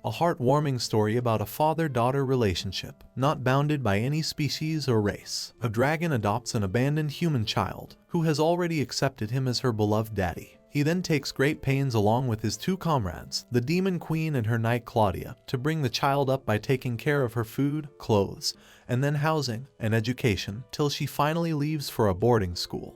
a heartwarming story about a father-daughter relationship, not bounded by any species or race. A dragon adopts an abandoned human child, who has already accepted him as her beloved daddy. He then takes great pains along with his two comrades, the Demon Queen and her knight Claudia, to bring the child up by taking care of her food, clothes, and then housing and education till she finally leaves for a boarding school.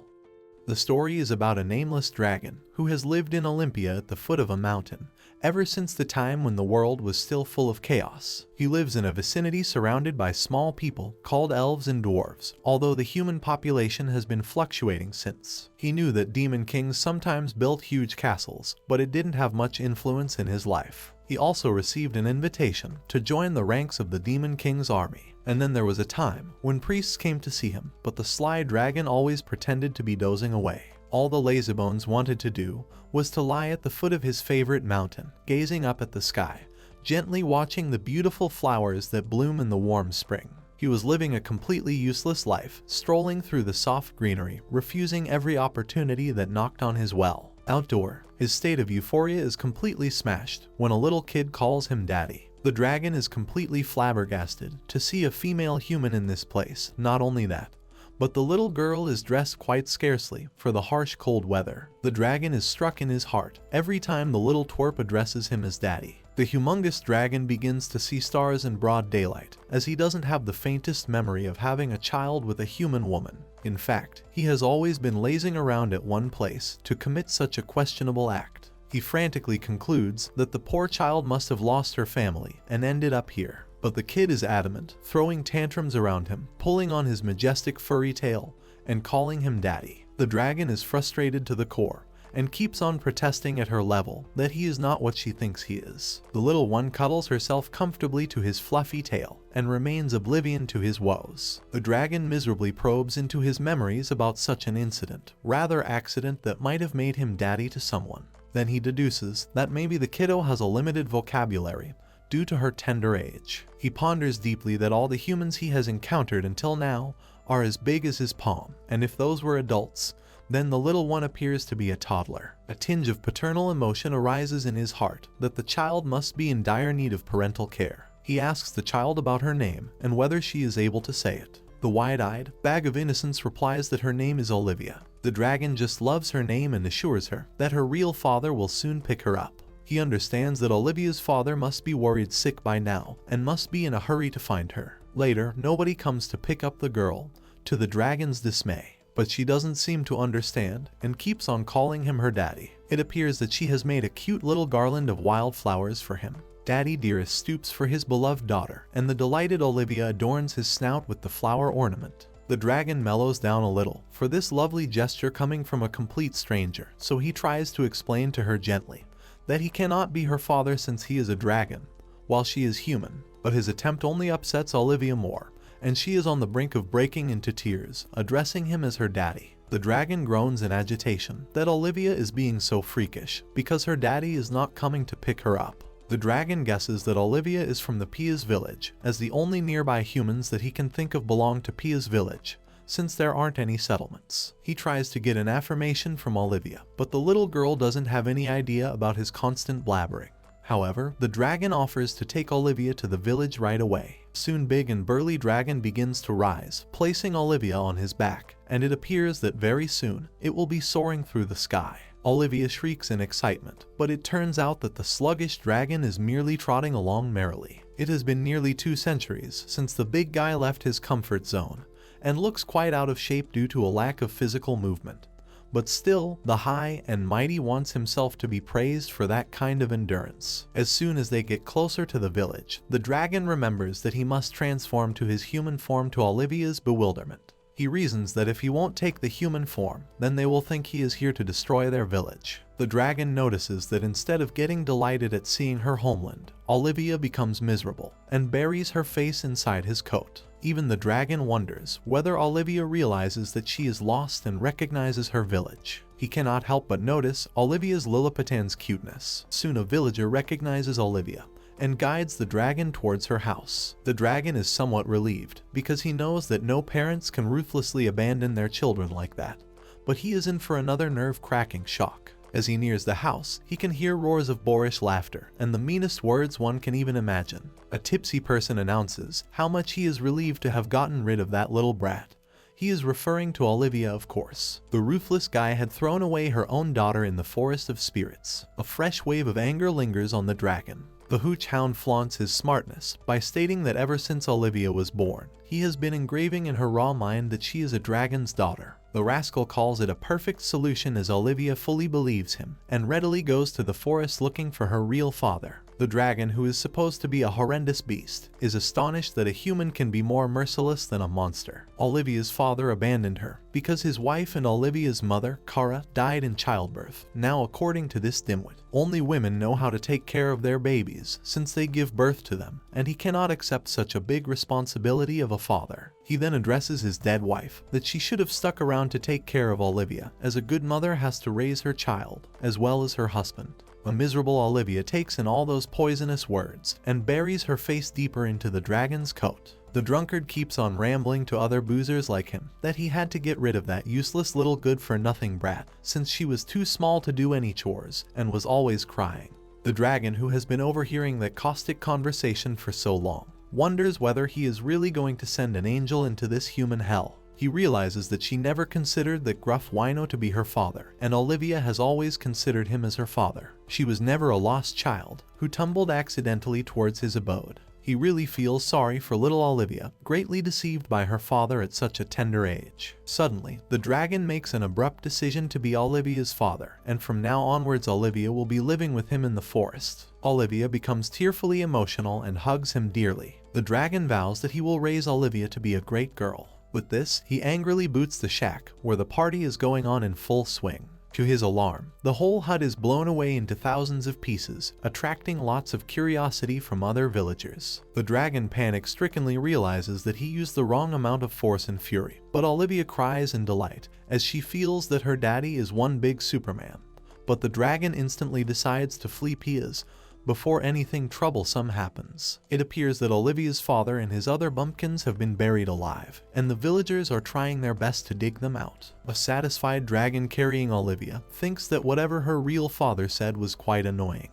The story is about a nameless dragon who has lived in Olympia at the foot of a mountain ever since the time when the world was still full of chaos. He lives in a vicinity surrounded by small people called elves and dwarves, although the human population has been fluctuating since. He knew that demon kings sometimes built huge castles, but it didn't have much influence in his life. He also received an invitation to join the ranks of the Demon King's army. And then there was a time when priests came to see him, but the sly dragon always pretended to be dozing away. All the lazybones wanted to do was to lie at the foot of his favorite mountain, gazing up at the sky, gently watching the beautiful flowers that bloom in the warm spring. He was living a completely useless life, strolling through the soft greenery, refusing every opportunity that knocked on his well. Outdoor, his state of euphoria is completely smashed when a little kid calls him daddy. The dragon is completely flabbergasted to see a female human in this place. Not only that, but the little girl is dressed quite scarcely for the harsh cold weather. The dragon is struck in his heart every time the little twerp addresses him as daddy. The humongous dragon begins to see stars in broad daylight, as he doesn't have the faintest memory of having a child with a human woman. In fact, he has always been lazing around at one place to commit such a questionable act. He frantically concludes that the poor child must have lost her family and ended up here. But the kid is adamant, throwing tantrums around him, pulling on his majestic furry tail, and calling him daddy. The dragon is frustrated to the core, and keeps on protesting at her level that he is not what she thinks he is. The little one cuddles herself comfortably to his fluffy tail, and remains oblivion to his woes. The dragon miserably probes into his memories about such an incident, rather accident that might have made him daddy to someone. Then he deduces that maybe the kiddo has a limited vocabulary, due to her tender age. He ponders deeply that all the humans he has encountered until now are as big as his palm, and if those were adults, then the little one appears to be a toddler. A tinge of paternal emotion arises in his heart that the child must be in dire need of parental care. He asks the child about her name and whether she is able to say it. The wide-eyed bag of innocence replies that her name is Olivia. The dragon just loves her name and assures her that her real father will soon pick her up. He understands that Olivia's father must be worried sick by now and must be in a hurry to find her. Later, nobody comes to pick up the girl, to the dragon's dismay. But she doesn't seem to understand and keeps on calling him her daddy. It appears that she has made a cute little garland of wildflowers for him. Daddy Dearest stoops for his beloved daughter, and the delighted Olivia adorns his snout with the flower ornament. The dragon mellows down a little for this lovely gesture coming from a complete stranger, so he tries to explain to her gently that he cannot be her father since he is a dragon, while she is human. But his attempt only upsets Olivia more, and she is on the brink of breaking into tears, addressing him as her daddy. The dragon groans in agitation that Olivia is being so freakish because her daddy is not coming to pick her up. The dragon guesses that Olivia is from the Pia's village, as the only nearby humans that he can think of belong to Pia's village, since there aren't any settlements. He tries to get an affirmation from Olivia, but the little girl doesn't have any idea about his constant blabbering. However, the dragon offers to take Olivia to the village right away. Soon big and burly dragon begins to rise, placing Olivia on his back, and it appears that very soon it will be soaring through the sky. Olivia shrieks in excitement, but it turns out that the sluggish dragon is merely trotting along merrily. It has been nearly 2 centuries since the big guy left his comfort zone, and looks quite out of shape due to a lack of physical movement. But still, the high and mighty wants himself to be praised for that kind of endurance. As soon as they get closer to the village, the dragon remembers that he must transform to his human form to Olivia's bewilderment. He reasons that if he won't take the human form, then they will think he is here to destroy their village. The dragon notices that instead of getting delighted at seeing her homeland, Olivia becomes miserable and buries her face inside his coat. Even the dragon wonders whether Olivia realizes that she is lost and recognizes her village. He cannot help but notice Olivia's Lilliputian's cuteness. Soon a villager recognizes Olivia and guides the dragon towards her house. The dragon is somewhat relieved because he knows that no parents can ruthlessly abandon their children like that, but he is in for another nerve-cracking shock. As he nears the house, he can hear roars of boorish laughter and the meanest words one can even imagine. A tipsy person announces how much he is relieved to have gotten rid of that little brat. He is referring to Olivia, of course. The ruthless guy had thrown away her own daughter in the forest of spirits. A fresh wave of anger lingers on the dragon. The hooch hound flaunts his smartness by stating that ever since Olivia was born, he has been engraving in her raw mind that she is a dragon's daughter. The rascal calls it a perfect solution as Olivia fully believes him and readily goes to the forest looking for her real father. The dragon, who is supposed to be a horrendous beast, is astonished that a human can be more merciless than a monster. Olivia's father abandoned her because his wife and Olivia's mother, Kara, died in childbirth. Now, according to this dimwit, only women know how to take care of their babies since they give birth to them, and he cannot accept such a big responsibility of a father. He then addresses his dead wife that she should have stuck around to take care of Olivia, as a good mother has to raise her child, as well as her husband. A miserable Olivia takes in all those poisonous words and buries her face deeper into the dragon's coat. The drunkard keeps on rambling to other boozers like him that he had to get rid of that useless little good-for-nothing brat since she was too small to do any chores and was always crying. The dragon, who has been overhearing that caustic conversation for so long, wonders whether he is really going to send an angel into this human hell. He realizes that she never considered that gruff wino to be her father, and Olivia has always considered him as her father. She was never a lost child who tumbled accidentally towards his abode. He really feels sorry for little Olivia, greatly deceived by her father at such a tender age. Suddenly, the dragon makes an abrupt decision to be Olivia's father, and from now onwards Olivia will be living with him in the forest. Olivia becomes tearfully emotional and hugs him dearly. The dragon vows that he will raise Olivia to be a great girl. With this, he angrily boots the shack, where the party is going on in full swing. To his alarm, the whole hut is blown away into thousands of pieces, attracting lots of curiosity from other villagers. The dragon panic-strickenly realizes that he used the wrong amount of force and fury, but Olivia cries in delight as she feels that her daddy is one big Superman. But the dragon instantly decides to flee Pia's before anything troublesome happens. It appears that Olivia's father and his other bumpkins have been buried alive, and the villagers are trying their best to dig them out. A satisfied dragon carrying Olivia thinks that whatever her real father said was quite annoying.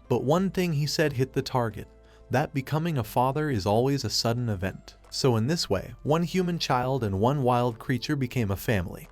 But one thing he said hit the target, that becoming a father is always a sudden event. So in this way, one human child and one wild creature became a family.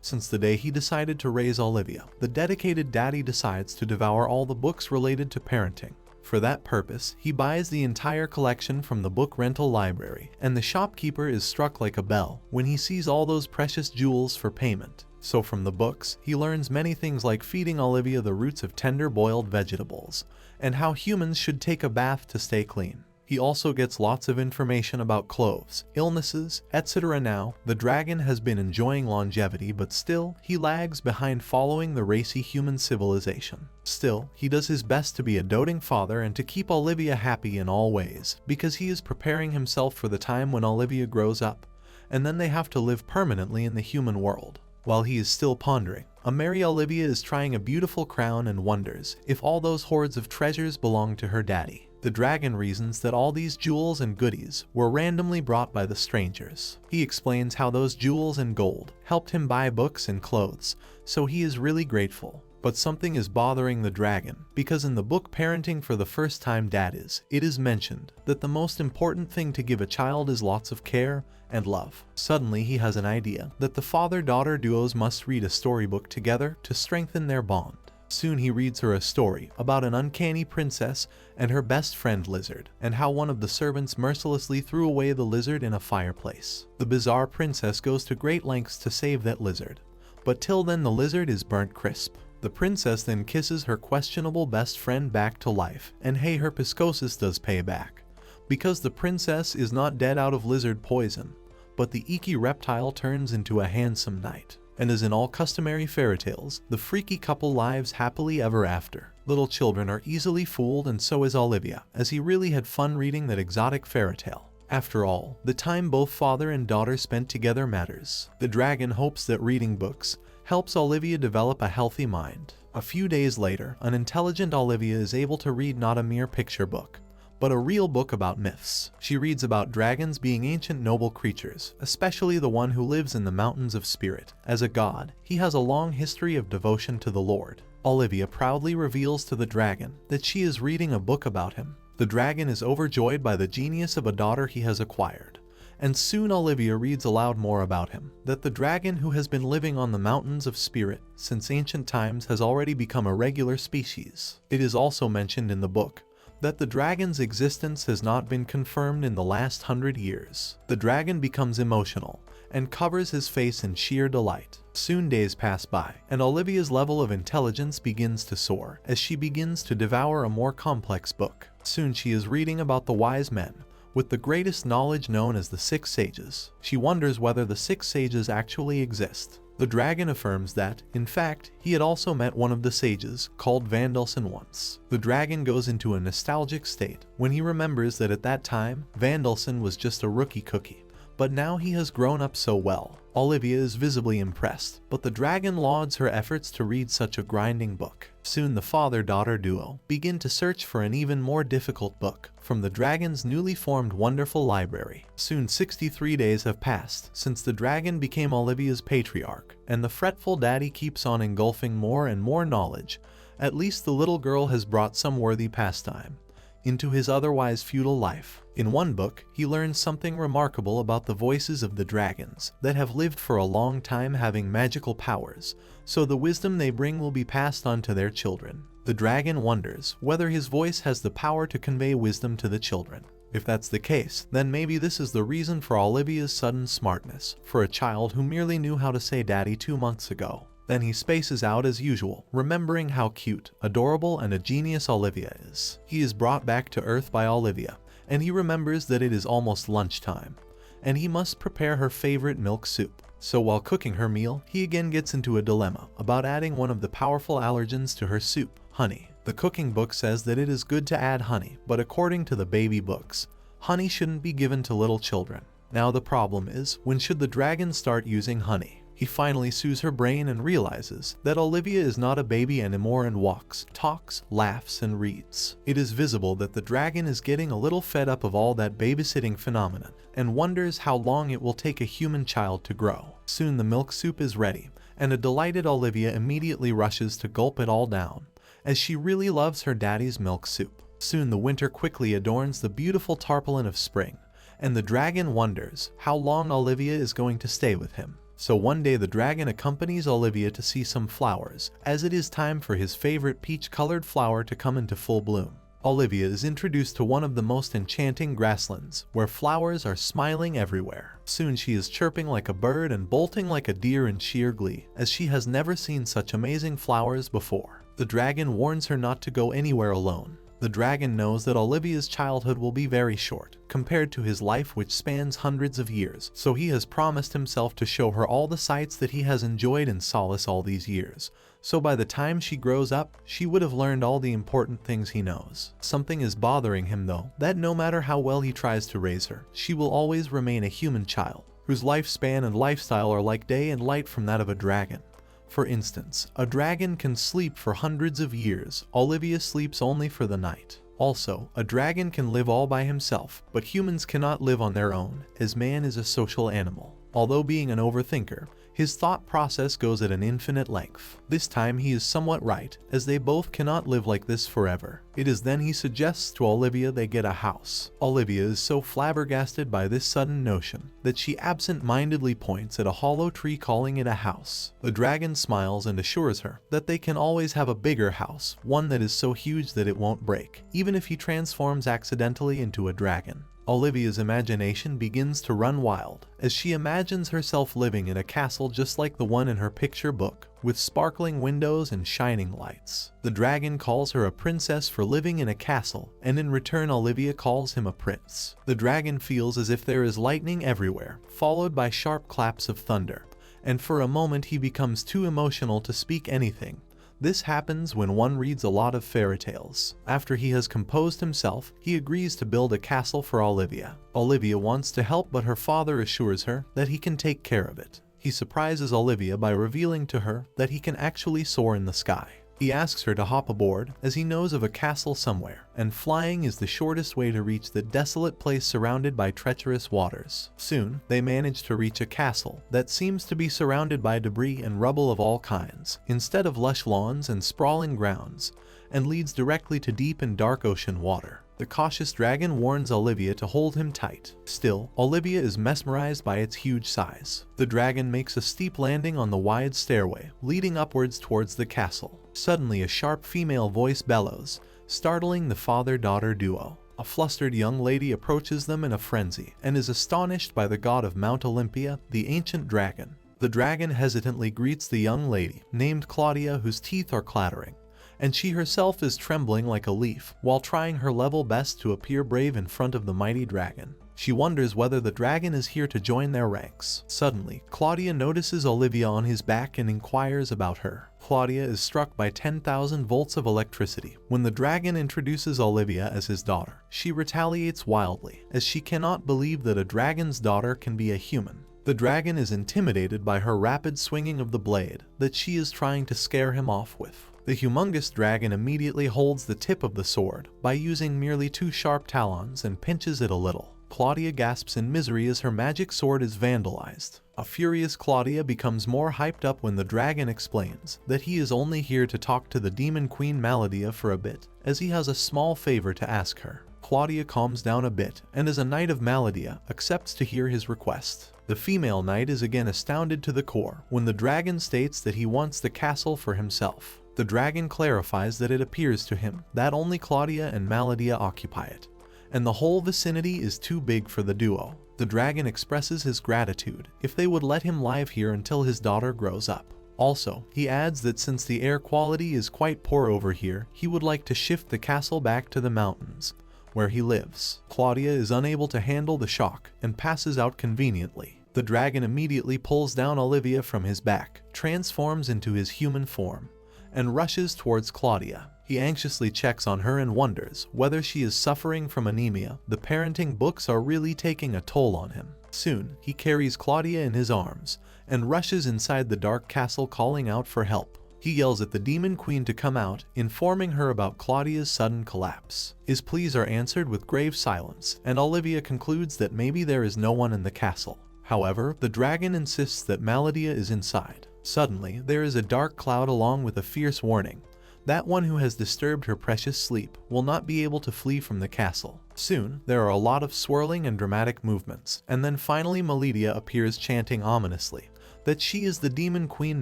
Since the day he decided to raise Olivia, the dedicated daddy decides to devour all the books related to parenting. For that purpose, he buys the entire collection from the book rental library, and the shopkeeper is struck like a bell when he sees all those precious jewels for payment. So from the books, he learns many things like feeding Olivia the roots of tender boiled vegetables, and how humans should take a bath to stay clean. He also gets lots of information about clothes, illnesses, etc. Now, the dragon has been enjoying longevity, but still, he lags behind following the racy human civilization. Still, he does his best to be a doting father and to keep Olivia happy in all ways, because he is preparing himself for the time when Olivia grows up, and then they have to live permanently in the human world. While he is still pondering, a merry Olivia is trying a beautiful crown and wonders if all those hoards of treasures belong to her daddy. The dragon reasons that all these jewels and goodies were randomly brought by the strangers. He explains how those jewels and gold helped him buy books and clothes, so he is really grateful. But something is bothering the dragon, because in the book Parenting for the First Time Daddies, it is mentioned that the most important thing to give a child is lots of care and love. Suddenly he has an idea that the father-daughter duos must read a storybook together to strengthen their bond. Soon he reads her a story about an uncanny princess and her best friend lizard, and how one of the servants mercilessly threw away the lizard in a fireplace. The bizarre princess goes to great lengths to save that lizard, but till then the lizard is burnt crisp. The princess then kisses her questionable best friend back to life, and hey, her piscosis does pay back, because the princess is not dead out of lizard poison, but the icky reptile turns into a handsome knight. And as in all customary fairy tales, the freaky couple lives happily ever after. Little children are easily fooled, and so is Olivia, as he really had fun reading that exotic fairy tale. After all, the time both father and daughter spent together matters. The dragon hopes that reading books helps Olivia develop a healthy mind. A few days later, an intelligent Olivia is able to read not a mere picture book, but a real book about myths. She reads about dragons being ancient noble creatures, especially the one who lives in the mountains of spirit. As a god, he has a long history of devotion to the Lord. Olivia proudly reveals to the dragon that she is reading a book about him. The dragon is overjoyed by the genius of a daughter he has acquired. And soon Olivia reads aloud more about him, that the dragon who has been living on the mountains of spirit since ancient times has already become a regular species. It is also mentioned in the book that the dragon's existence has not been confirmed in the last 100 years. The dragon becomes emotional and covers his face in sheer delight. Soon days pass by, and Olivia's level of intelligence begins to soar as she begins to devour a more complex book. Soon she is reading about the wise men with the greatest knowledge known as the 6 sages. She wonders whether the 6 sages actually exist. The dragon affirms that, in fact, he had also met one of the sages, called Vandalson once. The dragon goes into a nostalgic state when he remembers that at that time, Vandalson was just a rookie cookie. But now he has grown up so well. Olivia is visibly impressed, but the dragon lauds her efforts to read such a grinding book. Soon the father-daughter duo begin to search for an even more difficult book from the dragon's newly formed wonderful library. Soon 63 days have passed since the dragon became Olivia's patriarch, and the fretful daddy keeps on engulfing more and more knowledge. At least the little girl has brought some worthy pastime into his otherwise futile life. In one book, he learns something remarkable about the voices of the dragons that have lived for a long time, having magical powers, so the wisdom they bring will be passed on to their children. The dragon wonders whether his voice has the power to convey wisdom to the children. If that's the case, then maybe this is the reason for Olivia's sudden smartness, for a child who merely knew how to say daddy 2 months ago. Then he spaces out as usual, remembering how cute, adorable, and a genius Olivia is. He is brought back to Earth by Olivia, and he remembers that it is almost lunchtime, and he must prepare her favorite milk soup. So while cooking her meal, he again gets into a dilemma about adding one of the powerful allergens to her soup, honey. The cooking book says that it is good to add honey, but according to the baby books, honey shouldn't be given to little children. Now the problem is, when should the dragon start using honey? He finally soothes her brain and realizes that Olivia is not a baby anymore and walks, talks, laughs, and reads. It is visible that the dragon is getting a little fed up of all that babysitting phenomenon and wonders how long it will take a human child to grow. Soon the milk soup is ready, and a delighted Olivia immediately rushes to gulp it all down, as she really loves her daddy's milk soup. Soon the winter quickly adorns the beautiful tarpaulin of spring, and the dragon wonders how long Olivia is going to stay with him. So one day the dragon accompanies Olivia to see some flowers, as it is time for his favorite peach-colored flower to come into full bloom. Olivia is introduced to one of the most enchanting grasslands, where flowers are smiling everywhere. Soon she is chirping like a bird and bolting like a deer in sheer glee, as she has never seen such amazing flowers before. The dragon warns her not to go anywhere alone. The dragon knows that Olivia's childhood will be very short, compared to his life which spans hundreds of years, so he has promised himself to show her all the sights that he has enjoyed in solace all these years. So by the time she grows up, she would have learned all the important things he knows. Something is bothering him though, that no matter how well he tries to raise her, she will always remain a human child, whose lifespan and lifestyle are like day and light from that of a dragon. For instance, a dragon can sleep for hundreds of years. Olivia sleeps only for the night. Also, a dragon can live all by himself, but humans cannot live on their own, as man is a social animal. Although being an overthinker, his thought process goes at an infinite length. This time he is somewhat right, as they both cannot live like this forever. It is then he suggests to Olivia they get a house. Olivia is so flabbergasted by this sudden notion that she absent-mindedly points at a hollow tree, calling it a house. The dragon smiles and assures her that they can always have a bigger house, one that is so huge that it won't break, even if he transforms accidentally into a dragon. Olivia's imagination begins to run wild as she imagines herself living in a castle just like the one in her picture book, with sparkling windows and shining lights. The dragon calls her a princess for living in a castle, and in return Olivia calls him a prince. The dragon feels as if there is lightning everywhere, followed by sharp claps of thunder, and for a moment he becomes too emotional to speak anything. This happens when one reads a lot of fairy tales. After he has composed himself, he agrees to build a castle for Olivia. Olivia wants to help, but her father assures her that he can take care of it. He surprises Olivia by revealing to her that he can actually soar in the sky. He asks her to hop aboard, as he knows of a castle somewhere, and flying is the shortest way to reach the desolate place surrounded by treacherous waters. Soon, they manage to reach a castle that seems to be surrounded by debris and rubble of all kinds, instead of lush lawns and sprawling grounds, and leads directly to deep and dark ocean water. The cautious dragon warns Olivia to hold him tight. Still, Olivia is mesmerized by its huge size. The dragon makes a steep landing on the wide stairway, leading upwards towards the castle. Suddenly, a sharp female voice bellows, startling the father-daughter duo. A flustered young lady approaches them in a frenzy, and is astonished by the god of Mount Olympia, the ancient dragon. The dragon hesitantly greets the young lady, named Claudia, whose teeth are clattering, and she herself is trembling like a leaf, while trying her level best to appear brave in front of the mighty dragon. She wonders whether the dragon is here to join their ranks. Suddenly, Claudia notices Olivia on his back and inquires about her. Claudia is struck by 10,000 volts of electricity. When the dragon introduces Olivia as his daughter, she retaliates wildly, as she cannot believe that a dragon's daughter can be a human. The dragon is intimidated by her rapid swinging of the blade that she is trying to scare him off with. The humongous dragon immediately holds the tip of the sword by using merely 2 sharp talons and pinches it a little. Claudia gasps in misery as her magic sword is vandalized. A furious Claudia becomes more hyped up when the dragon explains that he is only here to talk to the demon queen Maladia for a bit, as he has a small favor to ask her. Claudia calms down a bit, and as a knight of Maladia, accepts to hear his request. The female knight is again astounded to the core when the dragon states that he wants the castle for himself. The dragon clarifies that it appears to him that only Claudia and Maladia occupy it, and the whole vicinity is too big for the duo. The dragon expresses his gratitude if they would let him live here until his daughter grows up. Also, he adds that since the air quality is quite poor over here, he would like to shift the castle back to the mountains, where he lives. Claudia is unable to handle the shock and passes out conveniently. The dragon immediately pulls down Olivia from his back, transforms into his human form, and rushes towards Claudia. He anxiously checks on her and wonders whether she is suffering from anemia. The parenting books are really taking a toll on him. Soon, he carries Claudia in his arms and rushes inside the dark castle, calling out for help. He yells at the demon queen to come out, informing her about Claudia's sudden collapse. His pleas are answered with grave silence, and Olivia concludes that maybe there is no one in the castle. However, the dragon insists that Maladia is inside. Suddenly, there is a dark cloud along with a fierce warning. That one who has disturbed her precious sleep will not be able to flee from the castle. Soon, there are a lot of swirling and dramatic movements, and then finally Maladia appears chanting ominously that she is the demon queen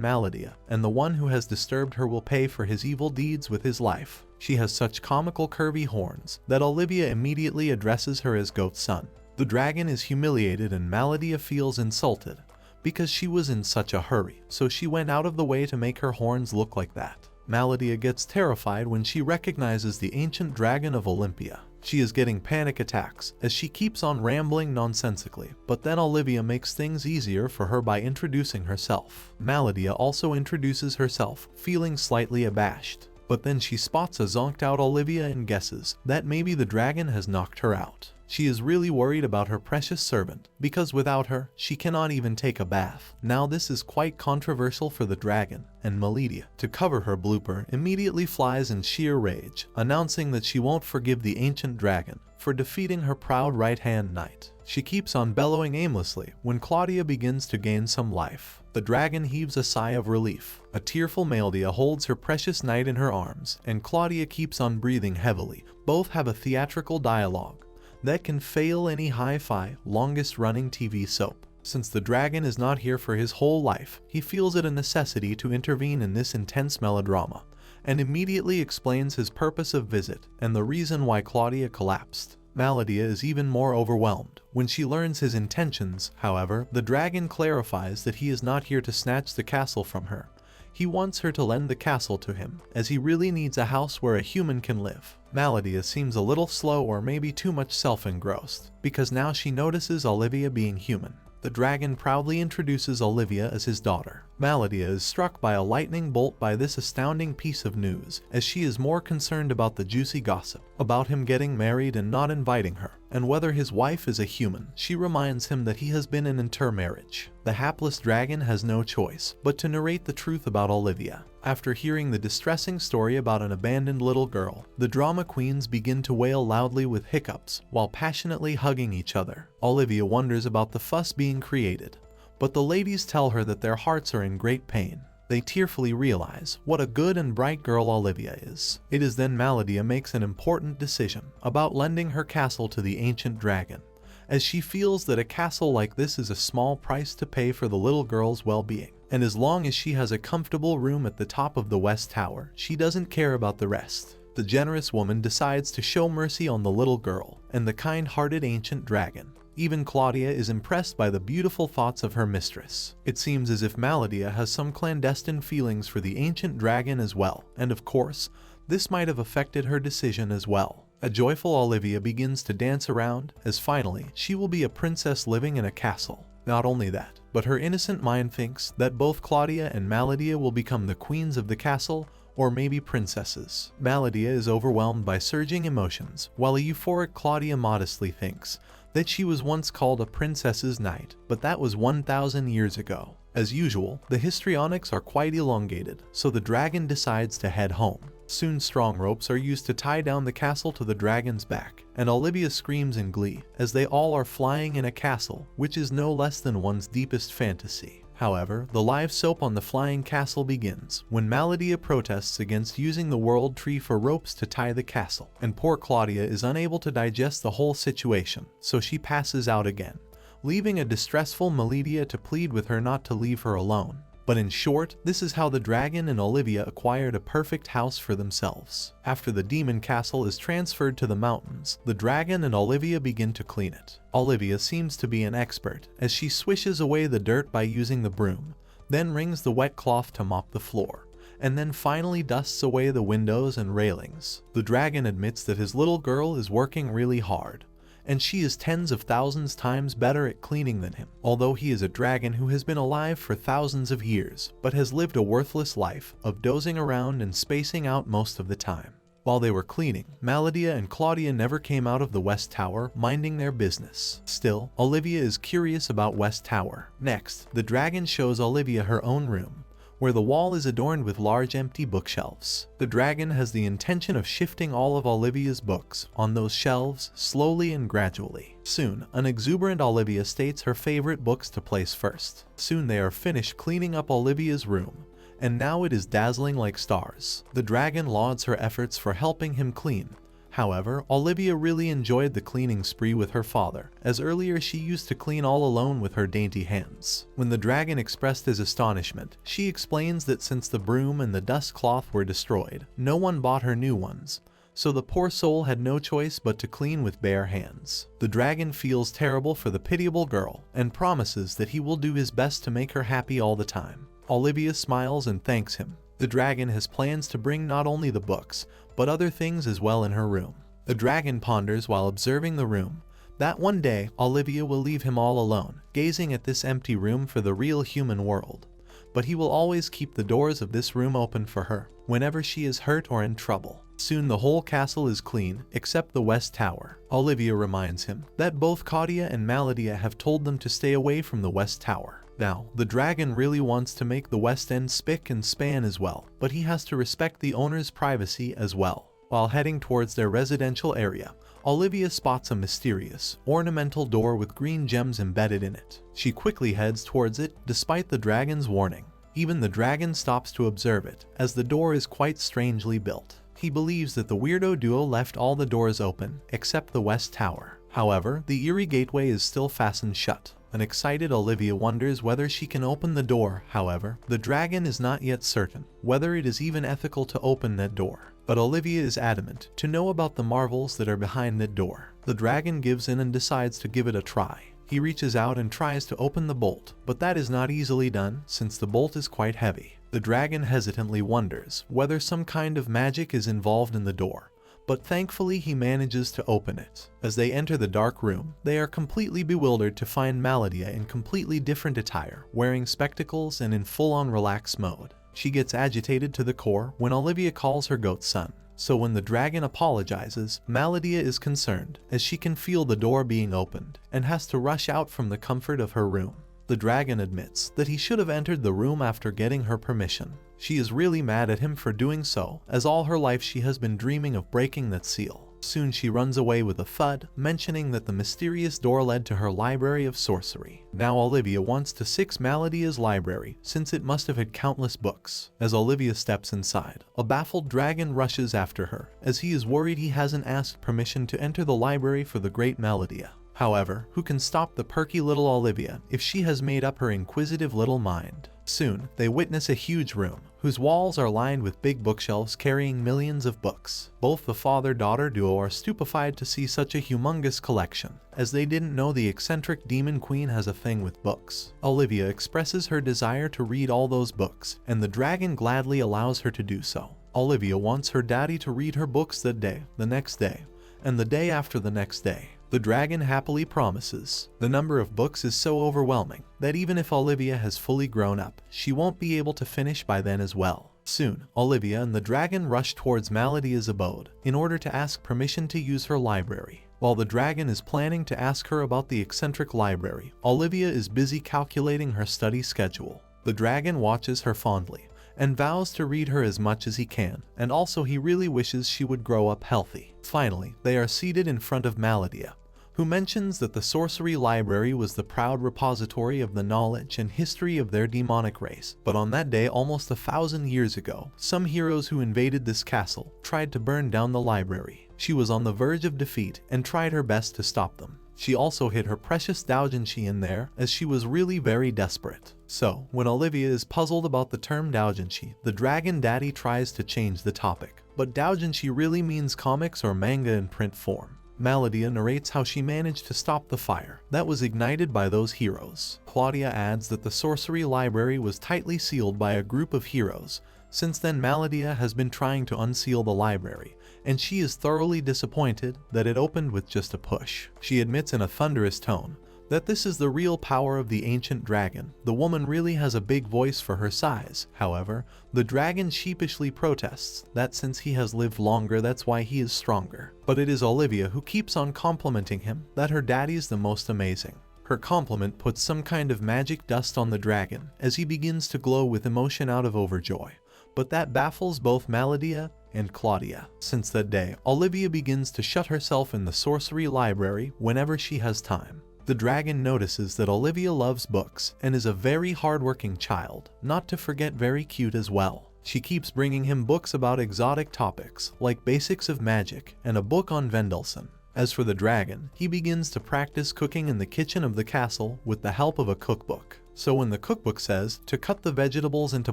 Maladia, and the one who has disturbed her will pay for his evil deeds with his life. She has such comical curvy horns that Olivia immediately addresses her as Goat's son. The dragon is humiliated and Maladia feels insulted, because she was in such a hurry, so she went out of the way to make her horns look like that. Maladia gets terrified when she recognizes the ancient dragon of Olympia. She is getting panic attacks as she keeps on rambling nonsensically, but then Olivia makes things easier for her by introducing herself. Maladia also introduces herself, feeling slightly abashed, but then she spots a zonked out Olivia and guesses that maybe the dragon has knocked her out. She is really worried about her precious servant, because without her, she cannot even take a bath. Now this is quite controversial for the dragon, and Maladia, to cover her blooper, immediately flies in sheer rage, announcing that she won't forgive the ancient dragon for defeating her proud right-hand knight. She keeps on bellowing aimlessly when Claudia begins to gain some life. The dragon heaves a sigh of relief. A tearful Maladia holds her precious knight in her arms, and Claudia keeps on breathing heavily. Both have a theatrical dialogue that can fail any hi-fi, longest-running TV soap. Since the dragon is not here for his whole life, he feels it a necessity to intervene in this intense melodrama, and immediately explains his purpose of visit and the reason why Claudia collapsed. Maladia is even more overwhelmed when she learns his intentions. However, the dragon clarifies that he is not here to snatch the castle from her. He wants her to lend the castle to him, as he really needs a house where a human can live. Maladia seems a little slow or maybe too much self-engrossed, because now she notices Olivia being human. The dragon proudly introduces Olivia as his daughter, Maladia is struck by a lightning bolt by this astounding piece of news, as she is more concerned about the juicy gossip about him getting married and not inviting her, and whether his wife is a human. She reminds him that he has been in intermarriage. The hapless dragon has no choice but to narrate the truth about Olivia. After hearing the distressing story about an abandoned little girl, the drama queens begin to wail loudly with hiccups while passionately hugging each other. Olivia wonders about the fuss being created, but the ladies tell her that their hearts are in great pain. They tearfully realize what a good and bright girl Olivia is. It is then Maladia makes an important decision about lending her castle to the ancient dragon, as she feels that a castle like this is a small price to pay for the little girl's well-being. And as long as she has a comfortable room at the top of the West Tower, she doesn't care about the rest. The generous woman decides to show mercy on the little girl and the kind-hearted ancient dragon. Even Claudia is impressed by the beautiful thoughts of her mistress. It seems as if Maladia has some clandestine feelings for the ancient dragon as well, and of course, this might have affected her decision as well. A joyful Olivia begins to dance around, as finally she will be a princess living in a castle. Not only that, but her innocent mind thinks that both Claudia and Maladia will become the queens of the castle, or maybe princesses. Maladia is overwhelmed by surging emotions, while a euphoric Claudia modestly thinks that she was once called a princess's knight, but that was 1,000 years ago. As usual, the histrionics are quite elongated, so the dragon decides to head home. Soon strong ropes are used to tie down the castle to the dragon's back, and Olivia screams in glee as they all are flying in a castle, which is no less than one's deepest fantasy. However, the live soap on the flying castle begins when Maladia protests against using the world tree for ropes to tie the castle, and poor Claudia is unable to digest the whole situation, so she passes out again, leaving a distressful Maladia to plead with her not to leave her alone. But in short, this is how the dragon and Olivia acquired a perfect house for themselves. After the demon castle is transferred to the mountains, the dragon and Olivia begin to clean it. Olivia seems to be an expert, as she swishes away the dirt by using the broom, then wrings the wet cloth to mop the floor, and then finally dusts away the windows and railings. The dragon admits that his little girl is working really hard, and she is tens of thousands times better at cleaning than him, although he is a dragon who has been alive for thousands of years, but has lived a worthless life of dozing around and spacing out most of the time. While they were cleaning, Maladia and Claudia never came out of the West Tower, minding their business. Still, Olivia is curious about West Tower. Next, the dragon shows Olivia her own room, where the wall is adorned with large empty bookshelves. The dragon has the intention of shifting all of Olivia's books on those shelves slowly and gradually. Soon, an exuberant Olivia states her favorite books to place first. Soon they are finished cleaning up Olivia's room, and now it is dazzling like stars. The dragon lauds her efforts for helping him clean. However, Olivia really enjoyed the cleaning spree with her father, as earlier she used to clean all alone with her dainty hands. When the dragon expressed his astonishment, she explains that since the broom and the dust cloth were destroyed, no one bought her new ones, so the poor soul had no choice but to clean with bare hands. The dragon feels terrible for the pitiable girl, and promises that he will do his best to make her happy all the time. Olivia smiles and thanks him. The dragon has plans to bring not only the books, but other things as well in her room. The dragon ponders while observing the room that one day Olivia will leave him all alone, gazing at this empty room for the real human world. But he will always keep the doors of this room open for her, whenever she is hurt or in trouble. Soon the whole castle is clean, except the West Tower. Olivia reminds him that both Claudia and Maladia have told them to stay away from the West Tower. Now, the dragon really wants to make the West End spick and span as well, but he has to respect the owner's privacy as well. While heading towards their residential area, Olivia spots a mysterious, ornamental door with green gems embedded in it. She quickly heads towards it, despite the dragon's warning. Even the dragon stops to observe it, as the door is quite strangely built. He believes that the weirdo duo left all the doors open, except the West Tower. However, the eerie gateway is still fastened shut. An excited Olivia wonders whether she can open the door. However, the dragon is not yet certain whether it is even ethical to open that door. But Olivia is adamant to know about the marvels that are behind that door. The dragon gives in and decides to give it a try. He reaches out and tries to open the bolt, but that is not easily done since the bolt is quite heavy. The dragon hesitantly wonders whether some kind of magic is involved in the door, but thankfully he manages to open it. As they enter the dark room, they are completely bewildered to find Maladia in completely different attire, wearing spectacles and in full-on relaxed mode. She gets agitated to the core when Olivia calls her goat son. So when the dragon apologizes, Maladia is concerned, as she can feel the door being opened, and has to rush out from the comfort of her room. The dragon admits that he should have entered the room after getting her permission. She is really mad at him for doing so, as all her life she has been dreaming of breaking that seal. Soon she runs away with a thud, mentioning that the mysterious door led to her library of sorcery. Now Olivia wants to search Maladia's library, since it must have had countless books. As Olivia steps inside, a baffled dragon rushes after her, as he is worried he hasn't asked permission to enter the library for the great Maladia. However, who can stop the perky little Olivia if she has made up her inquisitive little mind? Soon, they witness a huge room, whose walls are lined with big bookshelves carrying millions of books. Both the father-daughter duo are stupefied to see such a humongous collection, as they didn't know the eccentric demon queen has a thing with books. Olivia expresses her desire to read all those books, and the dragon gladly allows her to do so. Olivia wants her daddy to read her books that day, the next day, and the day after the next day. The dragon happily promises. The number of books is so overwhelming that even if Olivia has fully grown up, she won't be able to finish by then as well. Soon, Olivia and the dragon rush towards Maladia's abode in order to ask permission to use her library. While the dragon is planning to ask her about the eccentric library, Olivia is busy calculating her study schedule. The dragon watches her fondly and vows to read her as much as he can, and also he really wishes she would grow up healthy. Finally, they are seated in front of Maladia, who mentions that the sorcery library was the proud repository of the knowledge and history of their demonic race. But on that day almost 1,000 years ago, some heroes who invaded this castle tried to burn down the library. She was on the verge of defeat and tried her best to stop them. She also hid her precious doujinshi in there, as she was really very desperate. So, when Olivia is puzzled about the term doujinshi, the dragon daddy tries to change the topic. But doujinshi really means comics or manga in print form. Maladia narrates how she managed to stop the fire that was ignited by those heroes. Claudia adds that the sorcery library was tightly sealed by a group of heroes. Since then, Maladia has been trying to unseal the library, and she is thoroughly disappointed that it opened with just a push. She admits in a thunderous tone that this is the real power of the ancient dragon. The woman really has a big voice for her size. However, the dragon sheepishly protests that since he has lived longer, that's why he is stronger. But it is Olivia who keeps on complimenting him that her daddy's the most amazing. Her compliment puts some kind of magic dust on the dragon as he begins to glow with emotion out of overjoy. But that baffles both Maladia and Claudia. Since that day, Olivia begins to shut herself in the sorcery library whenever she has time. The dragon notices that Olivia loves books and is a very hardworking child, not to forget very cute as well. She keeps bringing him books about exotic topics, like basics of magic and a book on Vendelson. As for the dragon, he begins to practice cooking in the kitchen of the castle with the help of a cookbook. So when the cookbook says to cut the vegetables into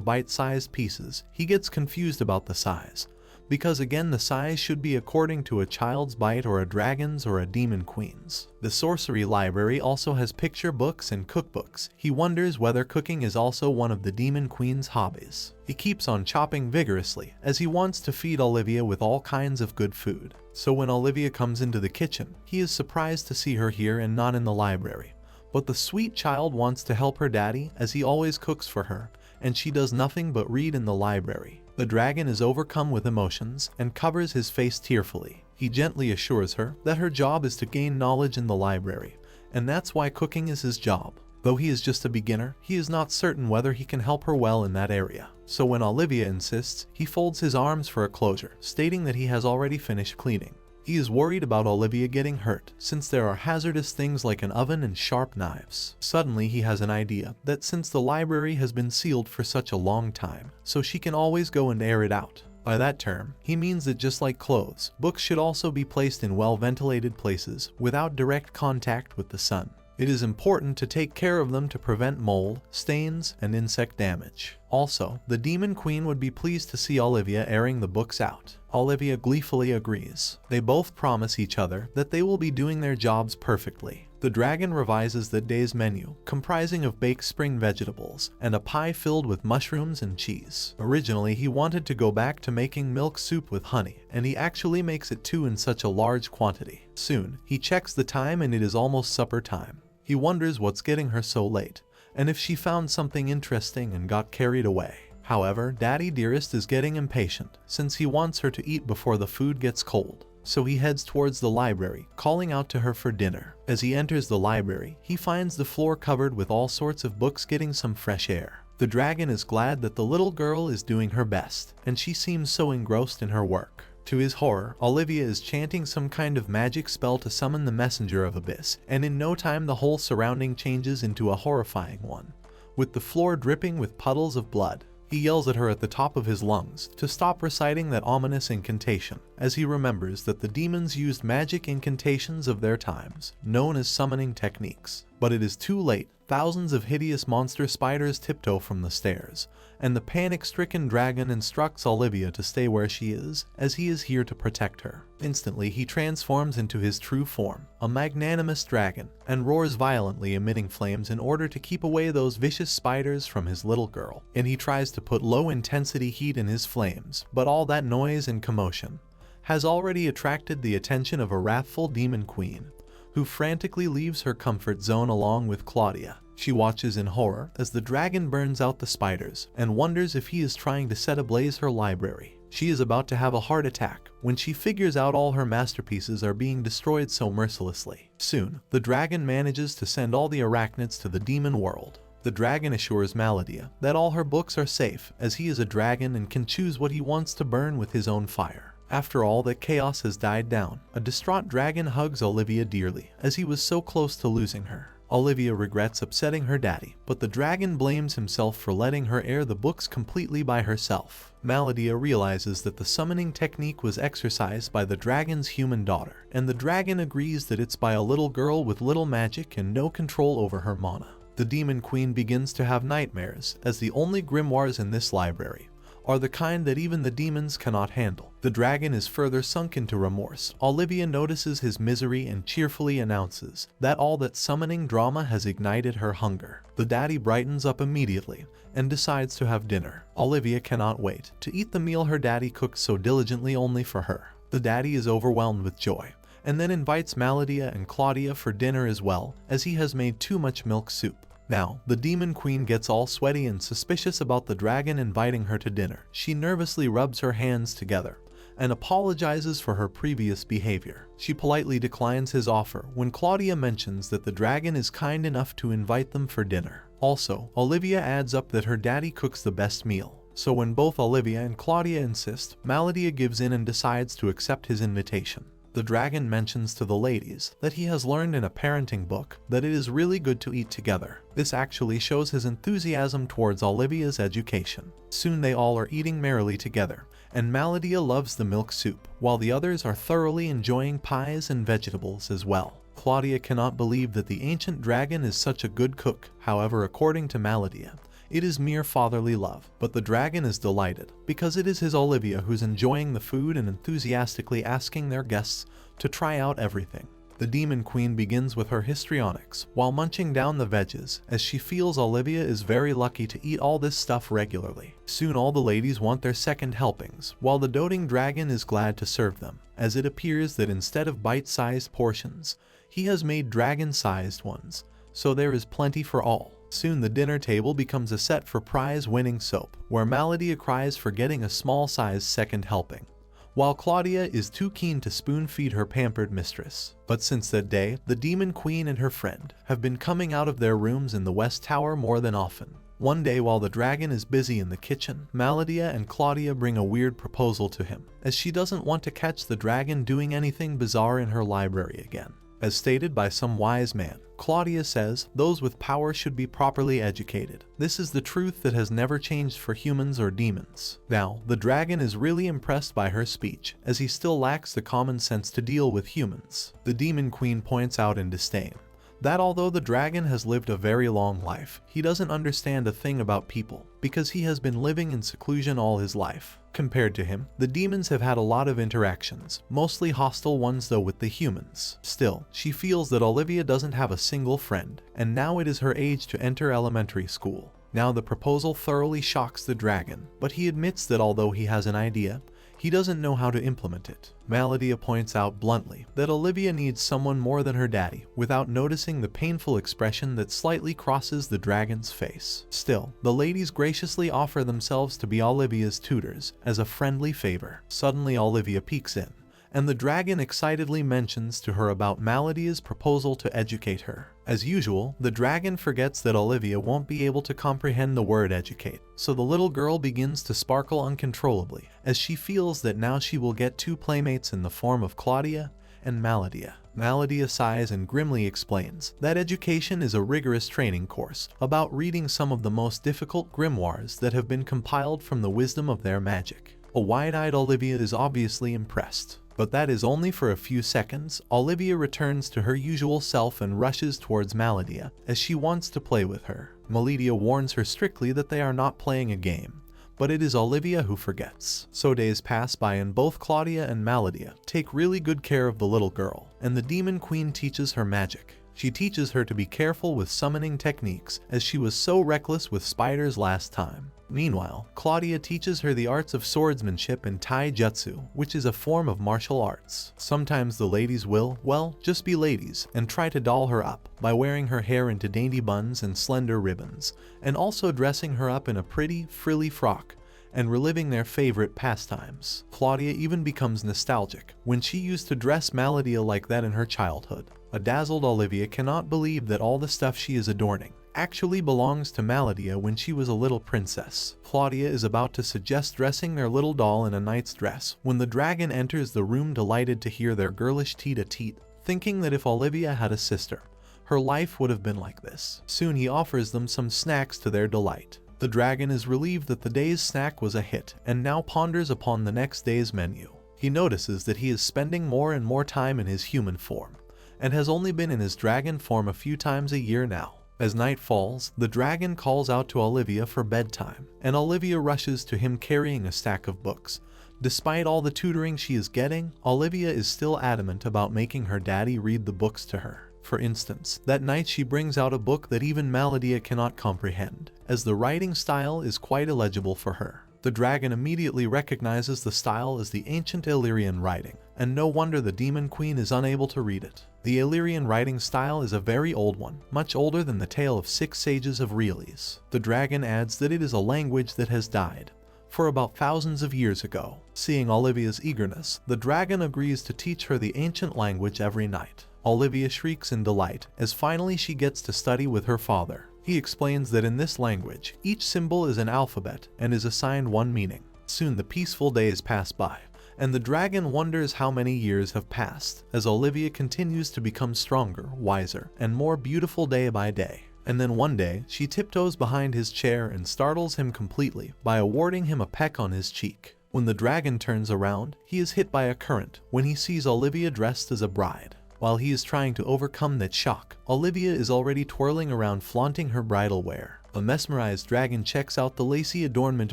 bite-sized pieces, he gets confused about the size. Because again, the size should be according to a child's bite or a dragon's or a demon queen's. The sorcery library also has picture books and cookbooks. He wonders whether cooking is also one of the demon queen's hobbies. He keeps on chopping vigorously as he wants to feed Olivia with all kinds of good food. So when Olivia comes into the kitchen, he is surprised to see her here and not in the library. But the sweet child wants to help her daddy as he always cooks for her, and she does nothing but read in the library. The dragon is overcome with emotions and covers his face tearfully. He gently assures her that her job is to gain knowledge in the library, and that's why cooking is his job. Though he is just a beginner, he is not certain whether he can help her well in that area. So when Olivia insists, he folds his arms for a closure, stating that he has already finished cleaning. He is worried about Olivia getting hurt, since there are hazardous things like an oven and sharp knives. Suddenly he has an idea that since the library has been sealed for such a long time, so she can always go and air it out. By that term, he means that just like clothes, books should also be placed in well-ventilated places without direct contact with the sun. It is important to take care of them to prevent mold, stains, and insect damage. Also, the demon queen would be pleased to see Olivia airing the books out. Olivia gleefully agrees. They both promise each other that they will be doing their jobs perfectly. The dragon revises that day's menu, comprising of baked spring vegetables and a pie filled with mushrooms and cheese. Originally, he wanted to go back to making milk soup with honey, and he actually makes it too in such a large quantity. Soon, he checks the time and it is almost supper time. He wonders what's getting her so late, and if she found something interesting and got carried away. However, Daddy Dearest is getting impatient, since he wants her to eat before the food gets cold. So he heads towards the library, calling out to her for dinner. As he enters the library, he finds the floor covered with all sorts of books getting some fresh air. The dragon is glad that the little girl is doing her best, and she seems so engrossed in her work. To his horror, Olivia is chanting some kind of magic spell to summon the messenger of abyss, and in no time the whole surrounding changes into a horrifying one, with the floor dripping with puddles of blood. He yells at her at the top of his lungs to stop reciting that ominous incantation, as he remembers that the demons used magic incantations of their times, known as summoning techniques. But it is too late. Thousands of hideous monster spiders tiptoe from the stairs, and the panic-stricken dragon instructs Olivia to stay where she is, as he is here to protect her. Instantly, he transforms into his true form, a magnanimous dragon, and roars violently, emitting flames in order to keep away those vicious spiders from his little girl. And he tries to put low-intensity heat in his flames, but all that noise and commotion has already attracted the attention of a wrathful demon queen, who frantically leaves her comfort zone along with Claudia. She watches in horror as the dragon burns out the spiders and wonders if he is trying to set ablaze her library. She is about to have a heart attack when she figures out all her masterpieces are being destroyed so mercilessly. Soon, the dragon manages to send all the arachnids to the demon world. The dragon assures Maladia that all her books are safe, as he is a dragon and can choose what he wants to burn with his own fire. After all that chaos has died down, a distraught dragon hugs Olivia dearly, as he was so close to losing her. Olivia regrets upsetting her daddy, but the dragon blames himself for letting her air the books completely by herself. Maladia realizes that the summoning technique was exercised by the dragon's human daughter, and the dragon agrees that it's by a little girl with little magic and no control over her mana. The demon queen begins to have nightmares, as the only grimoires in this library are the kind that even the demons cannot handle. The dragon is further sunk into remorse. Olivia notices his misery and cheerfully announces that all that summoning drama has ignited her hunger. The daddy brightens up immediately and decides to have dinner. Olivia cannot wait to eat the meal her daddy cooks so diligently only for her. The daddy is overwhelmed with joy, and then invites Maladia and Claudia for dinner as well, as he has made too much milk soup. Now, the demon queen gets all sweaty and suspicious about the dragon inviting her to dinner. She nervously rubs her hands together and apologizes for her previous behavior. She politely declines his offer when Claudia mentions that the dragon is kind enough to invite them for dinner. Also, Olivia adds up that her daddy cooks the best meal. So when both Olivia and Claudia insist, Maladia gives in and decides to accept his invitation. The dragon mentions to the ladies that he has learned in a parenting book that it is really good to eat together. This actually shows his enthusiasm towards Olivia's education. Soon they all are eating merrily together, and Maladia loves the milk soup, while the others are thoroughly enjoying pies and vegetables as well. Claudia cannot believe that the ancient dragon is such a good cook. However, according to Maladia, it is mere fatherly love, but the dragon is delighted because it is his Olivia who's enjoying the food and enthusiastically asking their guests to try out everything. The demon queen begins with her histrionics while munching down the veggies, as she feels Olivia is very lucky to eat all this stuff regularly. Soon all the ladies want their second helpings, while the doting dragon is glad to serve them, as it appears that instead of bite-sized portions, he has made dragon-sized ones, so there is plenty for all. Soon the dinner table becomes a set for prize-winning soap, where Maladia cries for getting a small-sized second helping, while Claudia is too keen to spoon-feed her pampered mistress. But since that day, the demon queen and her friend have been coming out of their rooms in the West Tower more than often. One day while the dragon is busy in the kitchen, Maladia and Claudia bring a weird proposal to him, as she doesn't want to catch the dragon doing anything bizarre in her library again. As stated by some wise man, Claudia says those with power should be properly educated. This is the truth that has never changed for humans or demons. Now, the dragon is really impressed by her speech, as he still lacks the common sense to deal with humans. The demon queen points out in disdain that although the dragon has lived a very long life, he doesn't understand a thing about people, because he has been living in seclusion all his life. Compared to him, the demons have had a lot of interactions, mostly hostile ones though with the humans. Still, she feels that Olivia doesn't have a single friend, and now it is her age to enter elementary school. Now the proposal thoroughly shocks the dragon, but he admits that although he has an idea, he doesn't know how to implement it. Maladia points out bluntly that Olivia needs someone more than her daddy, without noticing the painful expression that slightly crosses the dragon's face. Still, the ladies graciously offer themselves to be Olivia's tutors, as a friendly favor. Suddenly Olivia peeks in, and the dragon excitedly mentions to her about Maladia's proposal to educate her. As usual, the dragon forgets that Olivia won't be able to comprehend the word educate, so the little girl begins to sparkle uncontrollably, as she feels that now she will get two playmates in the form of Claudia and Maladia. Maladia sighs and grimly explains that education is a rigorous training course about reading some of the most difficult grimoires that have been compiled from the wisdom of their magic. A wide-eyed Olivia is obviously impressed. But that is only for a few seconds. Olivia returns to her usual self and rushes towards Maladia, as she wants to play with her. Maladia warns her strictly that they are not playing a game, but it is Olivia who forgets. So days pass by and both Claudia and Maladia take really good care of the little girl, and the demon queen teaches her magic. She teaches her to be careful with summoning techniques, as she was so reckless with spiders last time. Meanwhile, Claudia teaches her the arts of swordsmanship and taijutsu, which is a form of martial arts. Sometimes the ladies will, well, just be ladies, and try to doll her up by wearing her hair into dainty buns and slender ribbons, and also dressing her up in a pretty, frilly frock, and reliving their favorite pastimes. Claudia even becomes nostalgic when she used to dress Maladia like that in her childhood. A dazzled Olivia cannot believe that all the stuff she is adorning actually belongs to Maladia when she was a little princess. Claudia is about to suggest dressing their little doll in a knight's dress when the dragon enters the room, delighted to hear their girlish tete-a-tete, thinking that if Olivia had a sister, her life would have been like this. Soon he offers them some snacks to their delight. The dragon is relieved that the day's snack was a hit and now ponders upon the next day's menu. He notices that he is spending more and more time in his human form, and has only been in his dragon form a few times a year now. As night falls, the dragon calls out to Olivia for bedtime, and Olivia rushes to him carrying a stack of books. Despite all the tutoring she is getting, Olivia is still adamant about making her daddy read the books to her. For instance, that night she brings out a book that even Maladia cannot comprehend, as the writing style is quite illegible for her. The dragon immediately recognizes the style as the ancient Illyrian writing, and no wonder the demon queen is unable to read it. The Illyrian writing style is a very old one, much older than the tale of 6 sages of Recluse. The dragon adds that it is a language that has died for about thousands of years ago. Seeing Olivia's eagerness, the dragon agrees to teach her the ancient language every night. Olivia shrieks in delight as finally she gets to study with her father. He explains that in this language, each symbol is an alphabet and is assigned one meaning. Soon the peaceful days pass by, and the dragon wonders how many years have passed, as Olivia continues to become stronger, wiser, and more beautiful day by day. And then one day, she tiptoes behind his chair and startles him completely by awarding him a peck on his cheek. When the dragon turns around, he is hit by a current when he sees Olivia dressed as a bride. While he is trying to overcome that shock, Olivia is already twirling around flaunting her bridal wear. A mesmerized dragon checks out the lacy adornment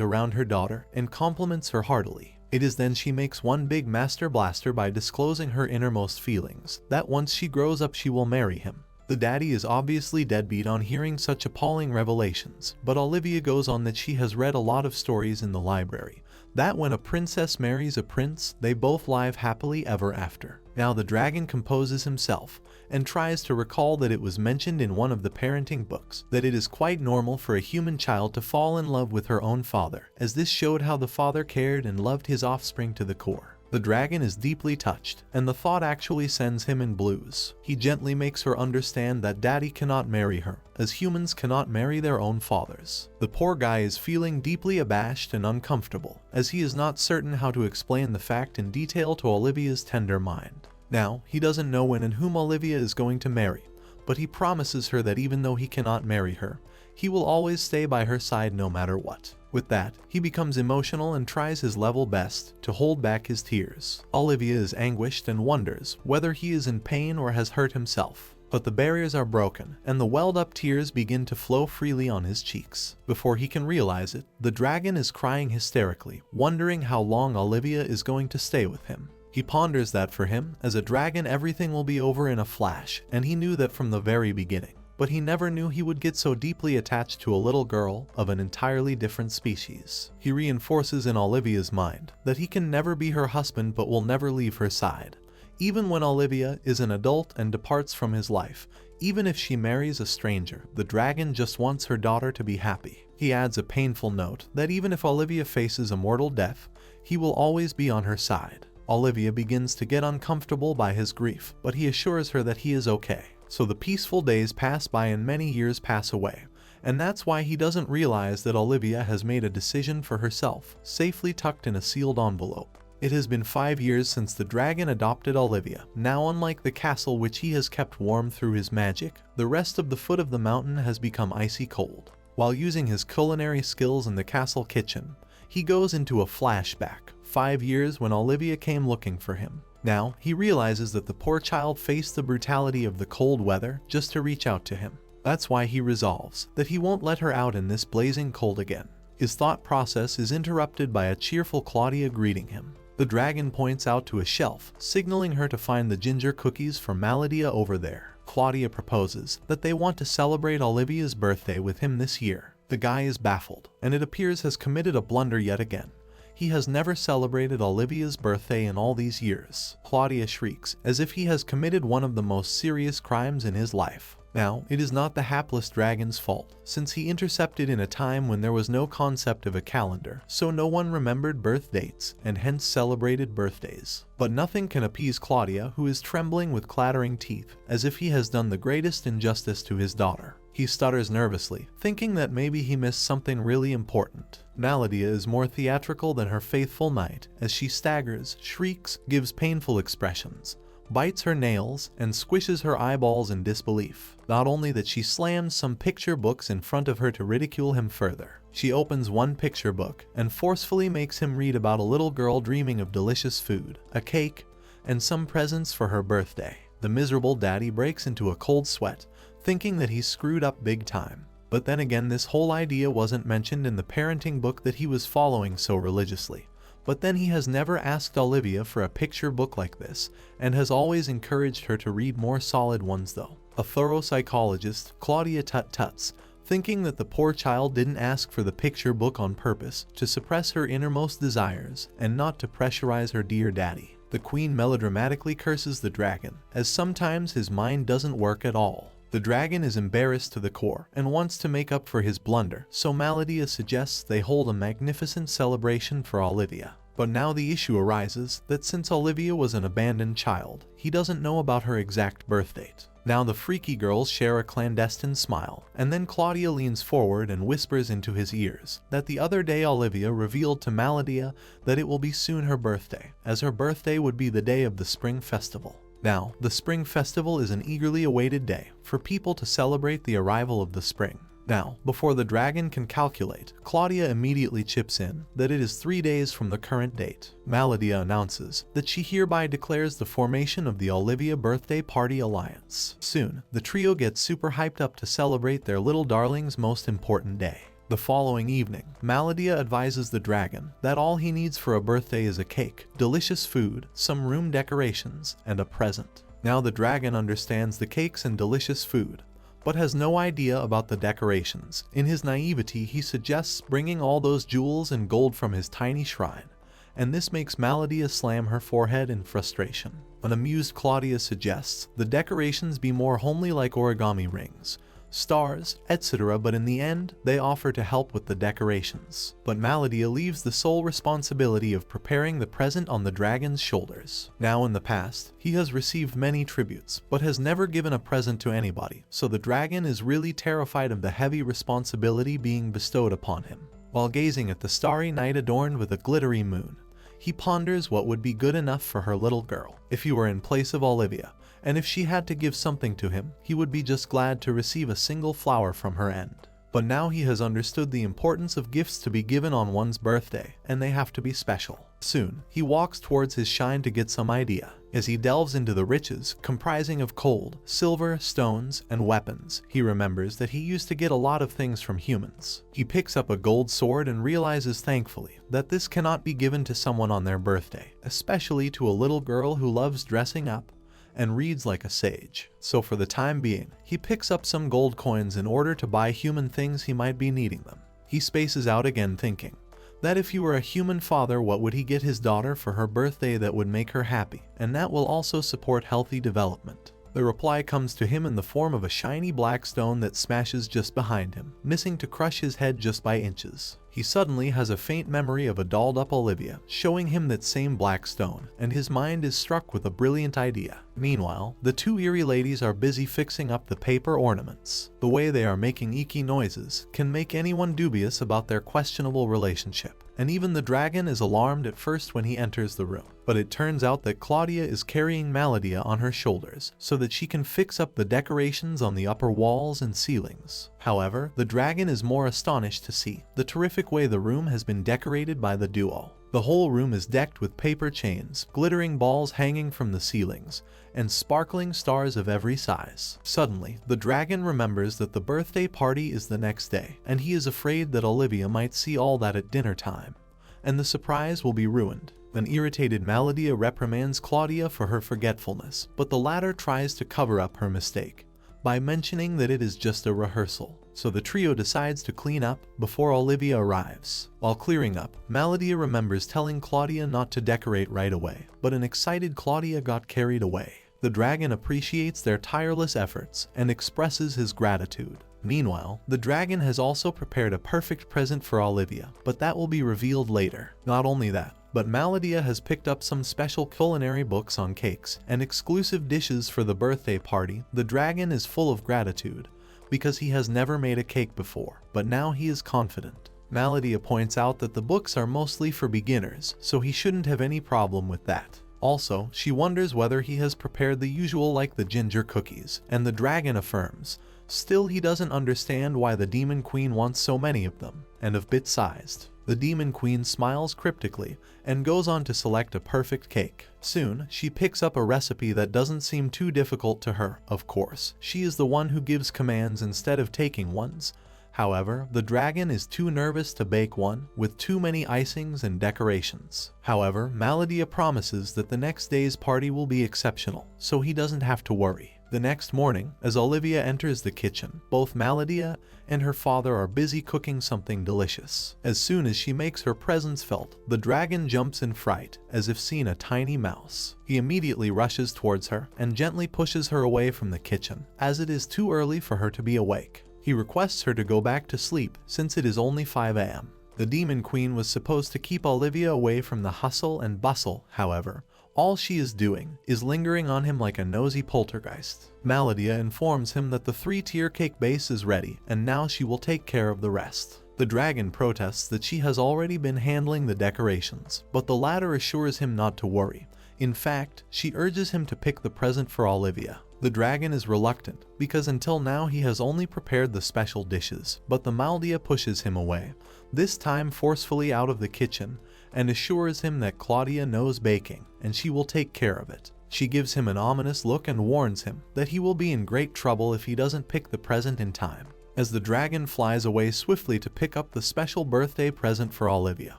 around her daughter and compliments her heartily. It is then she makes one big master blaster by disclosing her innermost feelings, that once she grows up she will marry him. The daddy is obviously deadbeat on hearing such appalling revelations, but Olivia goes on that she has read a lot of stories in the library, that when a princess marries a prince, they both live happily ever after. Now the dragon composes himself and tries to recall that it was mentioned in one of the parenting books that it is quite normal for a human child to fall in love with her own father, as this showed how the father cared and loved his offspring to the core. The dragon is deeply touched, and the thought actually sends him in blues. He gently makes her understand that daddy cannot marry her, as humans cannot marry their own fathers. The poor guy is feeling deeply abashed and uncomfortable, as he is not certain how to explain the fact in detail to Olivia's tender mind. Now, he doesn't know when and whom Olivia is going to marry, but he promises her that even though he cannot marry her, He will always stay by her side no matter what. With that, he becomes emotional and tries his level best to hold back his tears. Olivia is anguished and wonders whether he is in pain or has hurt himself. But the barriers are broken, and the welled-up tears begin to flow freely on his cheeks. Before he can realize it, the dragon is crying hysterically, wondering how long Olivia is going to stay with him. He ponders that for him, as a dragon, everything will be over in a flash, and he knew that from the very beginning. But he never knew he would get so deeply attached to a little girl of an entirely different species. He reinforces in Olivia's mind that he can never be her husband but will never leave her side. Even when Olivia is an adult and departs from his life, even if she marries a stranger, the dragon just wants her daughter to be happy. He adds a painful note that even if Olivia faces a mortal death, he will always be on her side. Olivia begins to get uncomfortable by his grief, but he assures her that he is okay. So the peaceful days pass by and many years pass away, and that's why he doesn't realize that Olivia has made a decision for herself, safely tucked in a sealed envelope. It has been 5 years since the dragon adopted Olivia. Now, unlike the castle which he has kept warm through his magic, the rest of the foot of the mountain has become icy cold. While using his culinary skills in the castle kitchen, he goes into a flashback, 5 years when Olivia came looking for him. Now, he realizes that the poor child faced the brutality of the cold weather just to reach out to him. That's why he resolves that he won't let her out in this blazing cold again. His thought process is interrupted by a cheerful Claudia greeting him. The dragon points out to a shelf, signaling her to find the ginger cookies for Maladia over there. Claudia proposes that they want to celebrate Olivia's birthday with him this year. The guy is baffled, and it appears has committed a blunder yet again. He has never celebrated Olivia's birthday in all these years. Claudia shrieks, as if he has committed one of the most serious crimes in his life. Now, it is not the hapless dragon's fault, since he intercepted in a time when there was no concept of a calendar, so no one remembered birth dates, and hence celebrated birthdays. But nothing can appease Claudia, who is trembling with clattering teeth, as if he has done the greatest injustice to his daughter. He stutters nervously, thinking that maybe he missed something really important. Maladia is more theatrical than her faithful knight, as she staggers, shrieks, gives painful expressions, bites her nails, and squishes her eyeballs in disbelief. Not only that, she slams some picture books in front of her to ridicule him further. She opens one picture book and forcefully makes him read about a little girl dreaming of delicious food, a cake, and some presents for her birthday. The miserable daddy breaks into a cold sweat, thinking that he's screwed up big time. But then again, this whole idea wasn't mentioned in the parenting book that he was following so religiously. But then he has never asked Olivia for a picture book like this, and has always encouraged her to read more solid ones though. A thorough psychologist, Claudia tut-tuts, thinking that the poor child didn't ask for the picture book on purpose to suppress her innermost desires and not to pressurize her dear daddy. The queen melodramatically curses the dragon, as sometimes his mind doesn't work at all. The dragon is embarrassed to the core and wants to make up for his blunder, so Maladia suggests they hold a magnificent celebration for Olivia. But now the issue arises that since Olivia was an abandoned child, he doesn't know about her exact birth date. Now the freaky girls share a clandestine smile, and then Claudia leans forward and whispers into his ears that the other day Olivia revealed to Maladia that it will be soon her birthday, as her birthday would be the day of the spring festival. Now, the spring festival is an eagerly awaited day for people to celebrate the arrival of the spring. Now, before the dragon can calculate, Claudia immediately chips in that it is 3 days from the current date. Maladia announces that she hereby declares the formation of the Olivia Birthday Party Alliance. Soon, the trio gets super hyped up to celebrate their little darling's most important day. The following evening, Maladia advises the dragon that all he needs for a birthday is a cake, delicious food, some room decorations, and a present. Now the dragon understands the cakes and delicious food, but has no idea about the decorations. In his naivety, he suggests bringing all those jewels and gold from his tiny shrine, and this makes Maladia slam her forehead in frustration. An amused Claudia suggests the decorations be more homely, like origami rings, stars, etc., but in the end, they offer to help with the decorations. But Maladia leaves the sole responsibility of preparing the present on the dragon's shoulders. Now in the past, he has received many tributes, but has never given a present to anybody, so the dragon is really terrified of the heavy responsibility being bestowed upon him. While gazing at the starry night adorned with a glittery moon, he ponders what would be good enough for her little girl. If he were in place of Olivia, and if she had to give something to him, he would be just glad to receive a single flower from her end. But now he has understood the importance of gifts to be given on one's birthday, and they have to be special. Soon, he walks towards his shrine to get some idea. As he delves into the riches, comprising of gold, silver, stones, and weapons, he remembers that he used to get a lot of things from humans. He picks up a gold sword and realizes thankfully that this cannot be given to someone on their birthday, especially to a little girl who loves dressing up and reads like a sage. So for the time being, he picks up some gold coins in order to buy human things he might be needing them. He spaces out again thinking that if he were a human father, what would he get his daughter for her birthday that would make her happy, and that will also support healthy development. The reply comes to him in the form of a shiny black stone that smashes just behind him, missing to crush his head just by inches. He suddenly has a faint memory of a dolled up Olivia, showing him that same black stone, and his mind is struck with a brilliant idea. Meanwhile, the two eerie ladies are busy fixing up the paper ornaments. The way they are making eeky noises can make anyone dubious about their questionable relationship, and even the dragon is alarmed at first when he enters the room. But it turns out that Claudia is carrying Maladia on her shoulders so that she can fix up the decorations on the upper walls and ceilings. However, the dragon is more astonished to see the terrific way the room has been decorated by the duo. The whole room is decked with paper chains, glittering balls hanging from the ceilings, and sparkling stars of every size. Suddenly, the dragon remembers that the birthday party is the next day, and he is afraid that Olivia might see all that at dinner time, and the surprise will be ruined. An irritated Maladia reprimands Claudia for her forgetfulness, but the latter tries to cover up her mistake by mentioning that it is just a rehearsal. So the trio decides to clean up before Olivia arrives. While clearing up, Maladia remembers telling Claudia not to decorate right away, but an excited Claudia got carried away. The dragon appreciates their tireless efforts and expresses his gratitude. Meanwhile, the dragon has also prepared a perfect present for Olivia, but that will be revealed later. Not only that, but Maladia has picked up some special culinary books on cakes and exclusive dishes for the birthday party. The dragon is full of gratitude because he has never made a cake before, but now he is confident. Maladia points out that the books are mostly for beginners, so he shouldn't have any problem with that. Also, she wonders whether he has prepared the usual like the ginger cookies, and the dragon affirms still he doesn't understand why the demon queen wants so many of them, and of bit-sized. The demon queen smiles cryptically and goes on to select a perfect cake. Soon, she picks up a recipe that doesn't seem too difficult to her. Of course, she is the one who gives commands instead of taking ones. However, the dragon is too nervous to bake one with too many icings and decorations. However, Maladia promises that the next day's party will be exceptional, so he doesn't have to worry. The next morning, as Olivia enters the kitchen, both Maladia and her father are busy cooking something delicious. As soon as she makes her presence felt, the dragon jumps in fright, as if seeing a tiny mouse. He immediately rushes towards her and gently pushes her away from the kitchen, as it is too early for her to be awake. He requests her to go back to sleep since it is only 5 a.m. The demon queen was supposed to keep Olivia away from the hustle and bustle. However, all she is doing is lingering on him like a nosy poltergeist. Maladia informs him that the 3-tier cake base is ready and now she will take care of the rest. The dragon protests that she has already been handling the decorations, but the latter assures him not to worry. In fact, she urges him to pick the present for Olivia. The dragon is reluctant because until now he has only prepared the special dishes, but the Maladia pushes him away, this time forcefully out of the kitchen, and assures him that Claudia knows baking and she will take care of it. She gives him an ominous look and warns him that he will be in great trouble if he doesn't pick the present in time. As the dragon flies away swiftly to pick up the special birthday present for Olivia,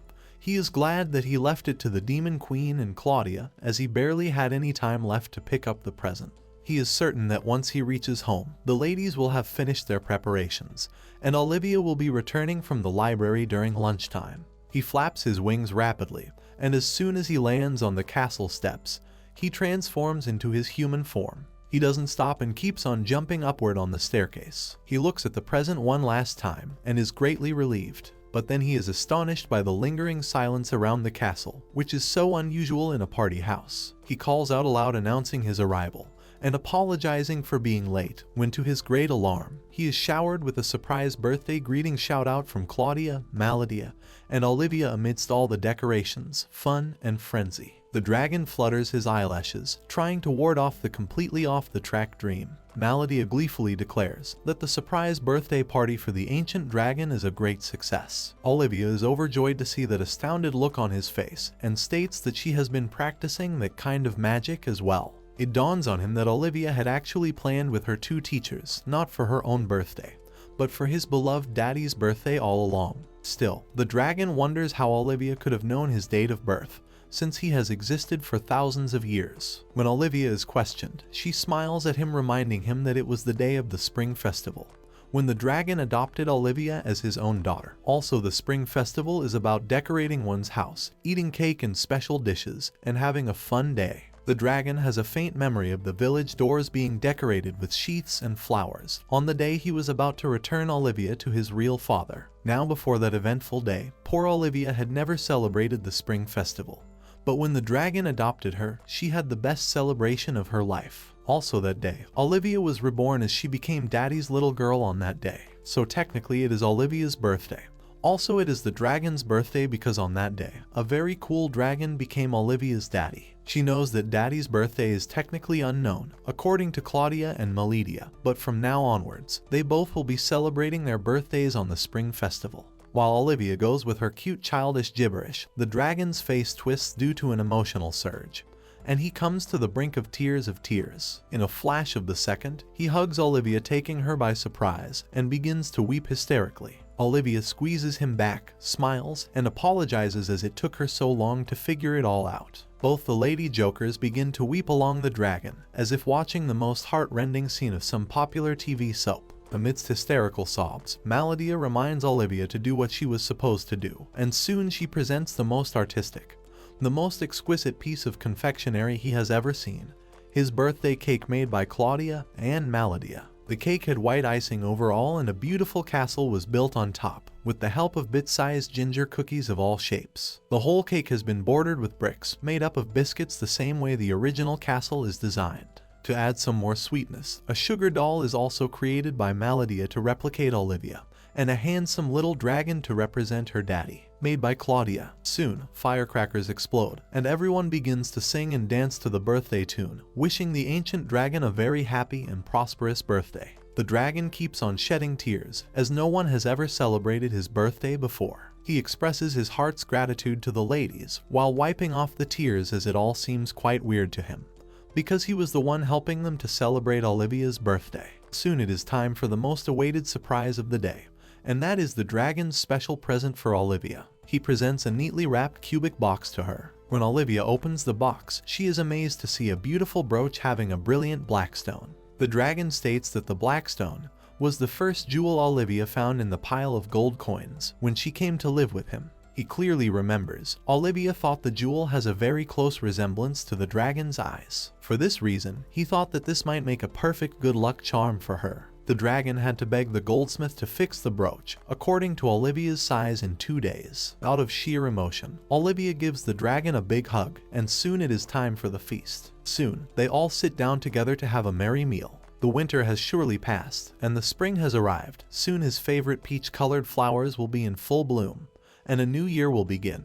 he is glad that he left it to the demon queen and Claudia, as he barely had any time left to pick up the present. He is certain that once he reaches home, the ladies will have finished their preparations, and Olivia will be returning from the library during lunchtime. He flaps his wings rapidly, and as soon as he lands on the castle steps, he transforms into his human form. He doesn't stop and keeps on jumping upward on the staircase. He looks at the present one last time and is greatly relieved, but then he is astonished by the lingering silence around the castle, which is so unusual in a party house. He calls out aloud announcing his arrival and apologizing for being late, when to his great alarm, he is showered with a surprise birthday greeting shout-out from Claudia, Maladia, and Olivia amidst all the decorations, fun, and frenzy. The dragon flutters his eyelashes, trying to ward off the completely off-the-track dream. Maladia gleefully declares that the surprise birthday party for the ancient dragon is a great success. Olivia is overjoyed to see that astounded look on his face and states that she has been practicing that kind of magic as well. It dawns on him that Olivia had actually planned with her 2 teachers, not for her own birthday, but for his beloved daddy's birthday all along. Still, the dragon wonders how Olivia could have known his date of birth, since he has existed for thousands of years. When Olivia is questioned, she smiles at him, reminding him that it was the day of the spring festival, when the dragon adopted Olivia as his own daughter. Also, the spring festival is about decorating one's house, eating cake and special dishes, and having a fun day. The dragon has a faint memory of the village doors being decorated with sheaths and flowers on the day he was about to return Olivia to his real father. Now, before that eventful day, poor Olivia had never celebrated the spring festival. But when the dragon adopted her, she had the best celebration of her life. Also that day, Olivia was reborn as she became Daddy's little girl on that day. So technically it is Olivia's birthday. Also, it is the dragon's birthday because on that day, a very cool dragon became Olivia's daddy. She knows that Daddy's birthday is technically unknown, according to Claudia and Maladia, but from now onwards, they both will be celebrating their birthdays on the spring festival. While Olivia goes with her cute childish gibberish, the dragon's face twists due to an emotional surge, and he comes to the brink of tears. In a flash of the second, he hugs Olivia, taking her by surprise, and begins to weep hysterically. Olivia squeezes him back, smiles, and apologizes as it took her so long to figure it all out. Both the lady jokers begin to weep along the dragon, as if watching the most heart-rending scene of some popular TV soap. Amidst hysterical sobs, Maladia reminds Olivia to do what she was supposed to do, and soon she presents the most artistic, the most exquisite piece of confectionery he has ever seen, his birthday cake made by Claudia and Maladia. The cake had white icing over all, and a beautiful castle was built on top, with the help of bit-sized ginger cookies of all shapes. The whole cake has been bordered with bricks, made up of biscuits the same way the original castle is designed. To add some more sweetness, a sugar doll is also created by Maladia to replicate Olivia, and a handsome little dragon to represent her daddy, made by Claudia. Soon, firecrackers explode, and everyone begins to sing and dance to the birthday tune, wishing the ancient dragon a very happy and prosperous birthday. The dragon keeps on shedding tears, as no one has ever celebrated his birthday before. He expresses his heart's gratitude to the ladies, while wiping off the tears, as it all seems quite weird to him, because he was the one helping them to celebrate Olivia's birthday. Soon it is time for the most awaited surprise of the day, and that is the dragon's special present for Olivia. He presents a neatly wrapped cubic box to her. When Olivia opens the box, she is amazed to see a beautiful brooch having a brilliant black stone. The dragon states that the black stone was the first jewel Olivia found in the pile of gold coins when she came to live with him. He clearly remembers Olivia thought the jewel has a very close resemblance to the dragon's eyes. For this reason, he thought that this might make a perfect good luck charm for her. The dragon had to beg the goldsmith to fix the brooch according to Olivia's size in 2 days. Out of sheer emotion, Olivia gives the dragon a big hug, and soon it is time for the feast. Soon, they all sit down together to have a merry meal. The winter has surely passed, and the spring has arrived. Soon his favorite peach-colored flowers will be in full bloom, and a new year will begin.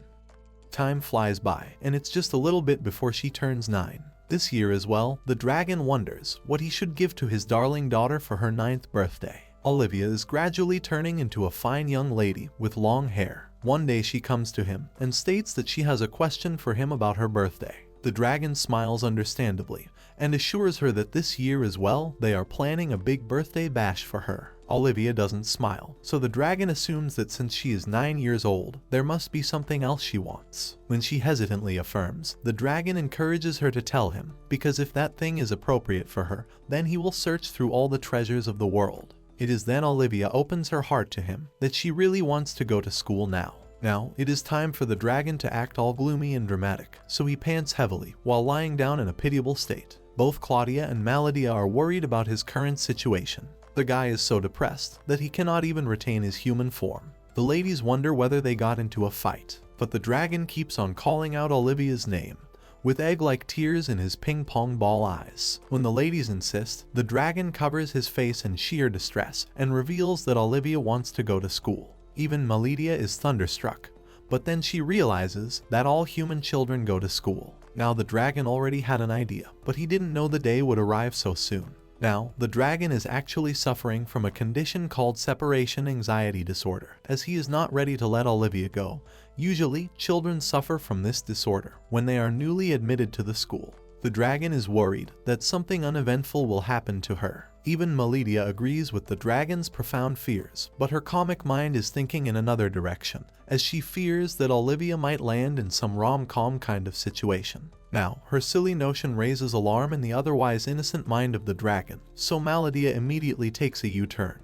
Time flies by, and it's just a little bit before she turns 9. This year as well, the dragon wonders what he should give to his darling daughter for her 9th birthday. Olivia is gradually turning into a fine young lady with long hair. One day she comes to him and states that she has a question for him about her birthday. The dragon smiles understandably and assures her that this year as well, they are planning a big birthday bash for her. Olivia doesn't smile, so the dragon assumes that since she is 9 years old, there must be something else she wants. When she hesitantly affirms, the dragon encourages her to tell him, because if that thing is appropriate for her, then he will search through all the treasures of the world. It is then Olivia opens her heart to him that she really wants to go to school now. Now, it is time for the dragon to act all gloomy and dramatic, so he pants heavily while lying down in a pitiable state. Both Claudia and Maladia are worried about his current situation. The guy is so depressed that he cannot even retain his human form. The ladies wonder whether they got into a fight, but the dragon keeps on calling out Olivia's name, with egg-like tears in his ping-pong ball eyes. When the ladies insist, the dragon covers his face in sheer distress and reveals that Olivia wants to go to school. Even Maladia is thunderstruck, but then she realizes that all human children go to school. Now the dragon already had an idea, but he didn't know the day would arrive so soon. Now, the dragon is actually suffering from a condition called separation anxiety disorder, as he is not ready to let Olivia go. Usually, children suffer from this disorder when they are newly admitted to the school. The dragon is worried that something uneventful will happen to her. Even Meledia agrees with the dragon's profound fears, but her comic mind is thinking in another direction, as she fears that Olivia might land in some rom-com kind of situation. Now, her silly notion raises alarm in the otherwise innocent mind of the dragon, so Meledia immediately takes a U-turn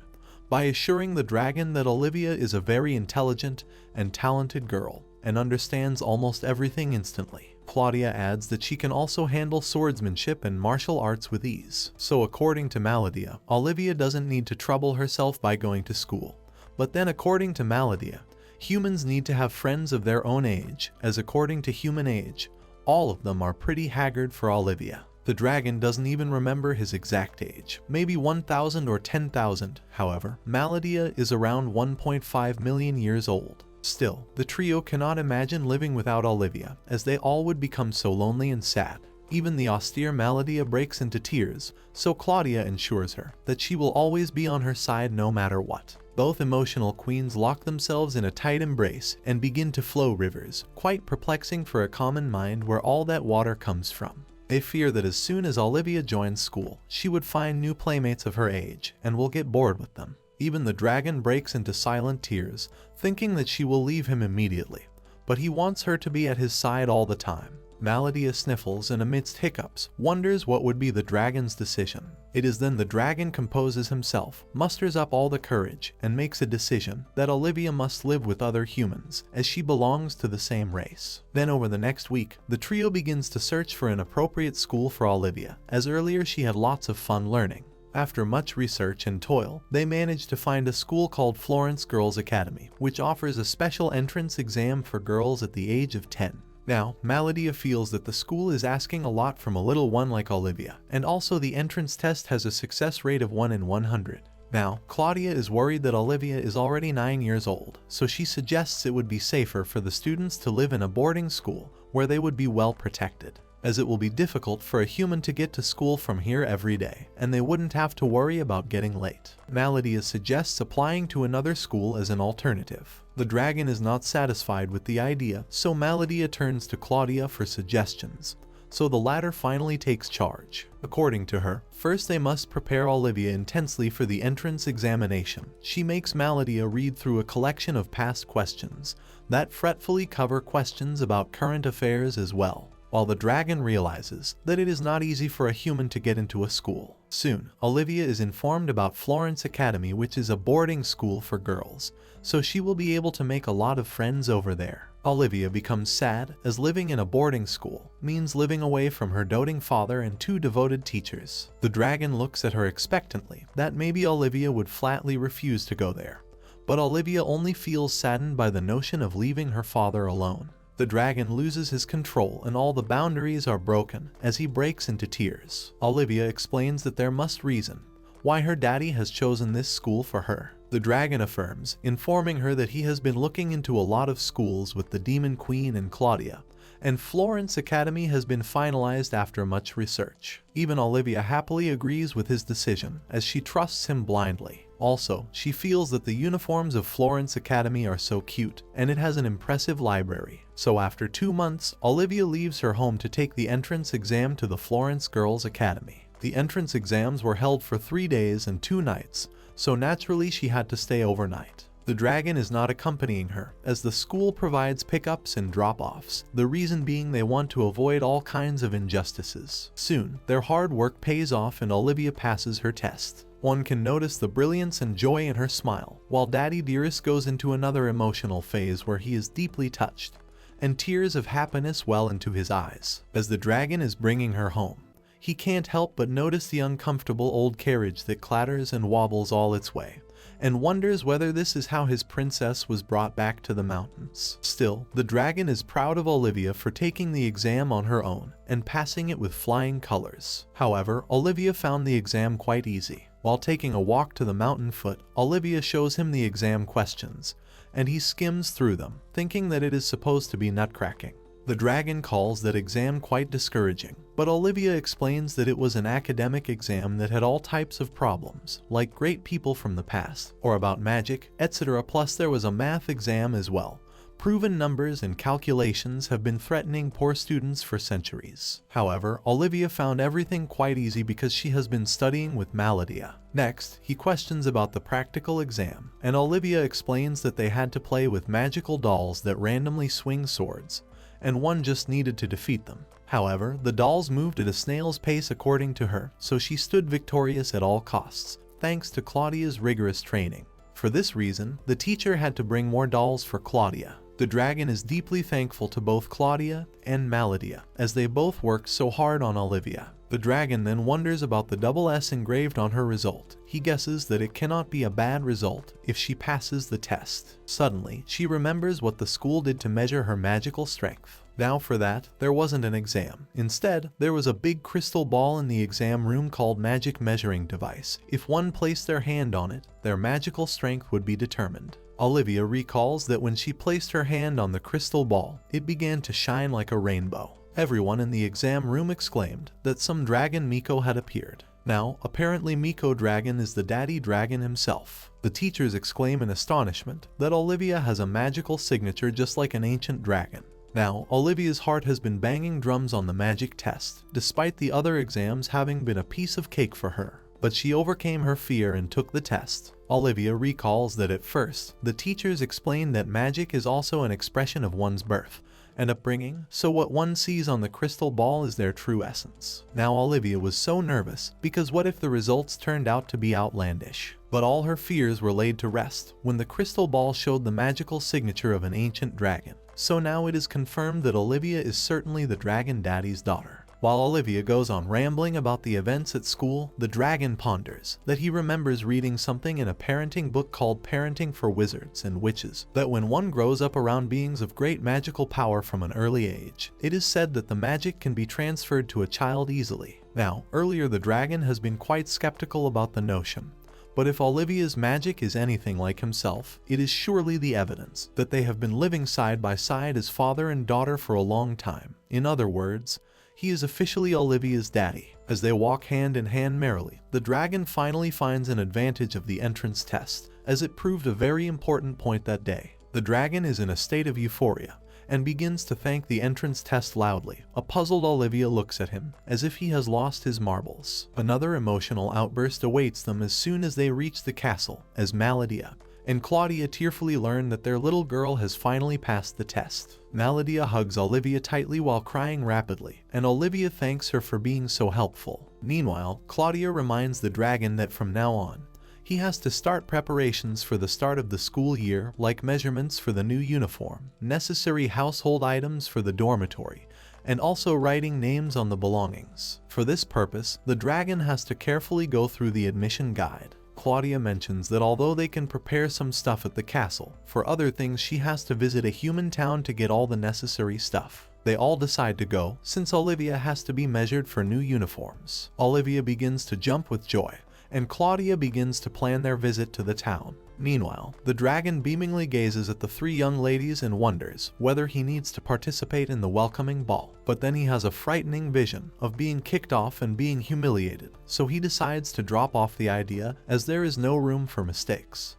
by assuring the dragon that Olivia is a very intelligent and talented girl and understands almost everything instantly. Claudia adds that she can also handle swordsmanship and martial arts with ease. So according to Meledia, Olivia doesn't need to trouble herself by going to school. But then according to Meledia, humans need to have friends of their own age, as according to human age, all of them are pretty haggard for Olivia. The dragon doesn't even remember his exact age, maybe 1,000 or 10,000. However, Meledia is around 1.5 million years old. Still, the trio cannot imagine living without Olivia, as they all would become so lonely and sad. Even the austere Meledia breaks into tears, so Claudia ensures her that she will always be on her side no matter what. Both emotional queens lock themselves in a tight embrace and begin to flow rivers, quite perplexing for a common mind where all that water comes from. They fear that as soon as Olivia joins school, she would find new playmates of her age and will get bored with them. Even the dragon breaks into silent tears, thinking that she will leave him immediately, but he wants her to be at his side all the time. Meledia sniffles and amidst hiccups, wonders what would be the dragon's decision. It is then the dragon composes himself, musters up all the courage, and makes a decision that Olivia must live with other humans, as she belongs to the same race. Then over the next week, the trio begins to search for an appropriate school for Olivia, as earlier she had lots of fun learning. After much research and toil, they managed to find a school called Florence Girls Academy, which offers a special entrance exam for girls at the age of 10. Now, Meledia feels that the school is asking a lot from a little one like Olivia, and also the entrance test has a success rate of 1 in 100. Now, Claudia is worried that Olivia is already 9 years old, so she suggests it would be safer for the students to live in a boarding school where they would be well protected, as it will be difficult for a human to get to school from here every day, and they wouldn't have to worry about getting late. Meledia suggests applying to another school as an alternative. The dragon is not satisfied with the idea, so Meledia turns to Claudia for suggestions, so the latter finally takes charge. According to her, first they must prepare Olivia intensely for the entrance examination. She makes Meledia read through a collection of past questions that fretfully cover questions about current affairs as well, while the dragon realizes that it is not easy for a human to get into a school. Soon, Olivia is informed about Florence Academy, which is a boarding school for girls, so she will be able to make a lot of friends over there. Olivia becomes sad, as living in a boarding school means living away from her doting father and 2 devoted teachers. The dragon looks at her expectantly, that maybe Olivia would flatly refuse to go there, but Olivia only feels saddened by the notion of leaving her father alone. The dragon loses his control and all the boundaries are broken as he breaks into tears. Olivia explains that there must reason why her daddy has chosen this school for her. The dragon affirms, informing her that he has been looking into a lot of schools with the Demon Queen and Claudia, and Florence Academy has been finalized after much research. Even Olivia happily agrees with his decision, as she trusts him blindly. Also, she feels that the uniforms of Florence Academy are so cute, and it has an impressive library. So after 2 months, Olivia leaves her home to take the entrance exam to the Florence Girls Academy. The entrance exams were held for 3 days and 2 nights, so naturally she had to stay overnight. The dragon is not accompanying her, as the school provides pickups and drop-offs, the reason being they want to avoid all kinds of injustices. Soon, their hard work pays off and Olivia passes her test. One can notice the brilliance and joy in her smile, while Daddy Dearest goes into another emotional phase where he is deeply touched, and tears of happiness well into his eyes. As the dragon is bringing her home, he can't help but notice the uncomfortable old carriage that clatters and wobbles all its way, and wonders whether this is how his princess was brought back to the mountains. Still, the dragon is proud of Olivia for taking the exam on her own and passing it with flying colors. However, Olivia found the exam quite easy. While taking a walk to the mountain foot, Olivia shows him the exam questions, and he skims through them, thinking that it is supposed to be nutcracking. The dragon calls that exam quite discouraging, but Olivia explains that it was an academic exam that had all types of problems, like great people from the past, or about magic, etc. Plus there was a math exam as well. Proven numbers and calculations have been threatening poor students for centuries. However, Olivia found everything quite easy because she has been studying with Maladia. Next, he questions about the practical exam, and Olivia explains that they had to play with magical dolls that randomly swing swords, and one just needed to defeat them. However, the dolls moved at a snail's pace according to her, so she stood victorious at all costs, thanks to Claudia's rigorous training. For this reason, the teacher had to bring more dolls for Claudia. The dragon is deeply thankful to both Claudia and Maladia, as they both worked so hard on Olivia. The dragon then wonders about the double S engraved on her result. He guesses that it cannot be a bad result if she passes the test. Suddenly, she remembers what the school did to measure her magical strength. Now for that, there wasn't an exam. Instead, there was a big crystal ball in the exam room called Magic Measuring Device. If one placed their hand on it, their magical strength would be determined. Olivia recalls that when she placed her hand on the crystal ball, it began to shine like a rainbow. Everyone in the exam room exclaimed that some dragon Miko had appeared. Now, apparently Miko Dragon is the daddy dragon himself. The teachers exclaim in astonishment that Olivia has a magical signature just like an ancient dragon. Now, Olivia's heart has been banging drums on the magic test, despite the other exams having been a piece of cake for her. But she overcame her fear and took the test. Olivia recalls that at first, the teachers explained that magic is also an expression of one's birth and upbringing, so what one sees on the crystal ball is their true essence. Now Olivia was so nervous, because what if the results turned out to be outlandish? But all her fears were laid to rest when the crystal ball showed the magical signature of an ancient dragon. So now it is confirmed that Olivia is certainly the dragon daddy's daughter. While Olivia goes on rambling about the events at school, the dragon ponders that he remembers reading something in a parenting book called Parenting for Wizards and Witches, that when one grows up around beings of great magical power from an early age, it is said that the magic can be transferred to a child easily. Now, earlier the dragon has been quite skeptical about the notion. But if Olivia's magic is anything like himself, it is surely the evidence that they have been living side by side as father and daughter for a long time. In other words, he is officially Olivia's daddy. As they walk hand in hand merrily, the dragon finally finds an advantage of the entrance test, as it proved a very important point that day. The dragon is in a state of euphoria, and begins to thank the entrance test loudly. A puzzled Olivia looks at him, as if he has lost his marbles. Another emotional outburst awaits them as soon as they reach the castle, as Maladia and Claudia tearfully learn that their little girl has finally passed the test. Maladia hugs Olivia tightly while crying rapidly, and Olivia thanks her for being so helpful. Meanwhile, Claudia reminds the dragon that from now on, he has to start preparations for the start of the school year, like measurements for the new uniform, necessary household items for the dormitory, and also writing names on the belongings. For this purpose, the dragon has to carefully go through the admission guide. Claudia mentions that although they can prepare some stuff at the castle, for other things she has to visit a human town to get all the necessary stuff. They all decide to go, since Olivia has to be measured for new uniforms. Olivia begins to jump with joy, and Claudia begins to plan their visit to the town. Meanwhile, the dragon beamingly gazes at the three young ladies and wonders whether he needs to participate in the welcoming ball. But then he has a frightening vision of being kicked off and being humiliated, so he decides to drop off the idea as there is no room for mistakes.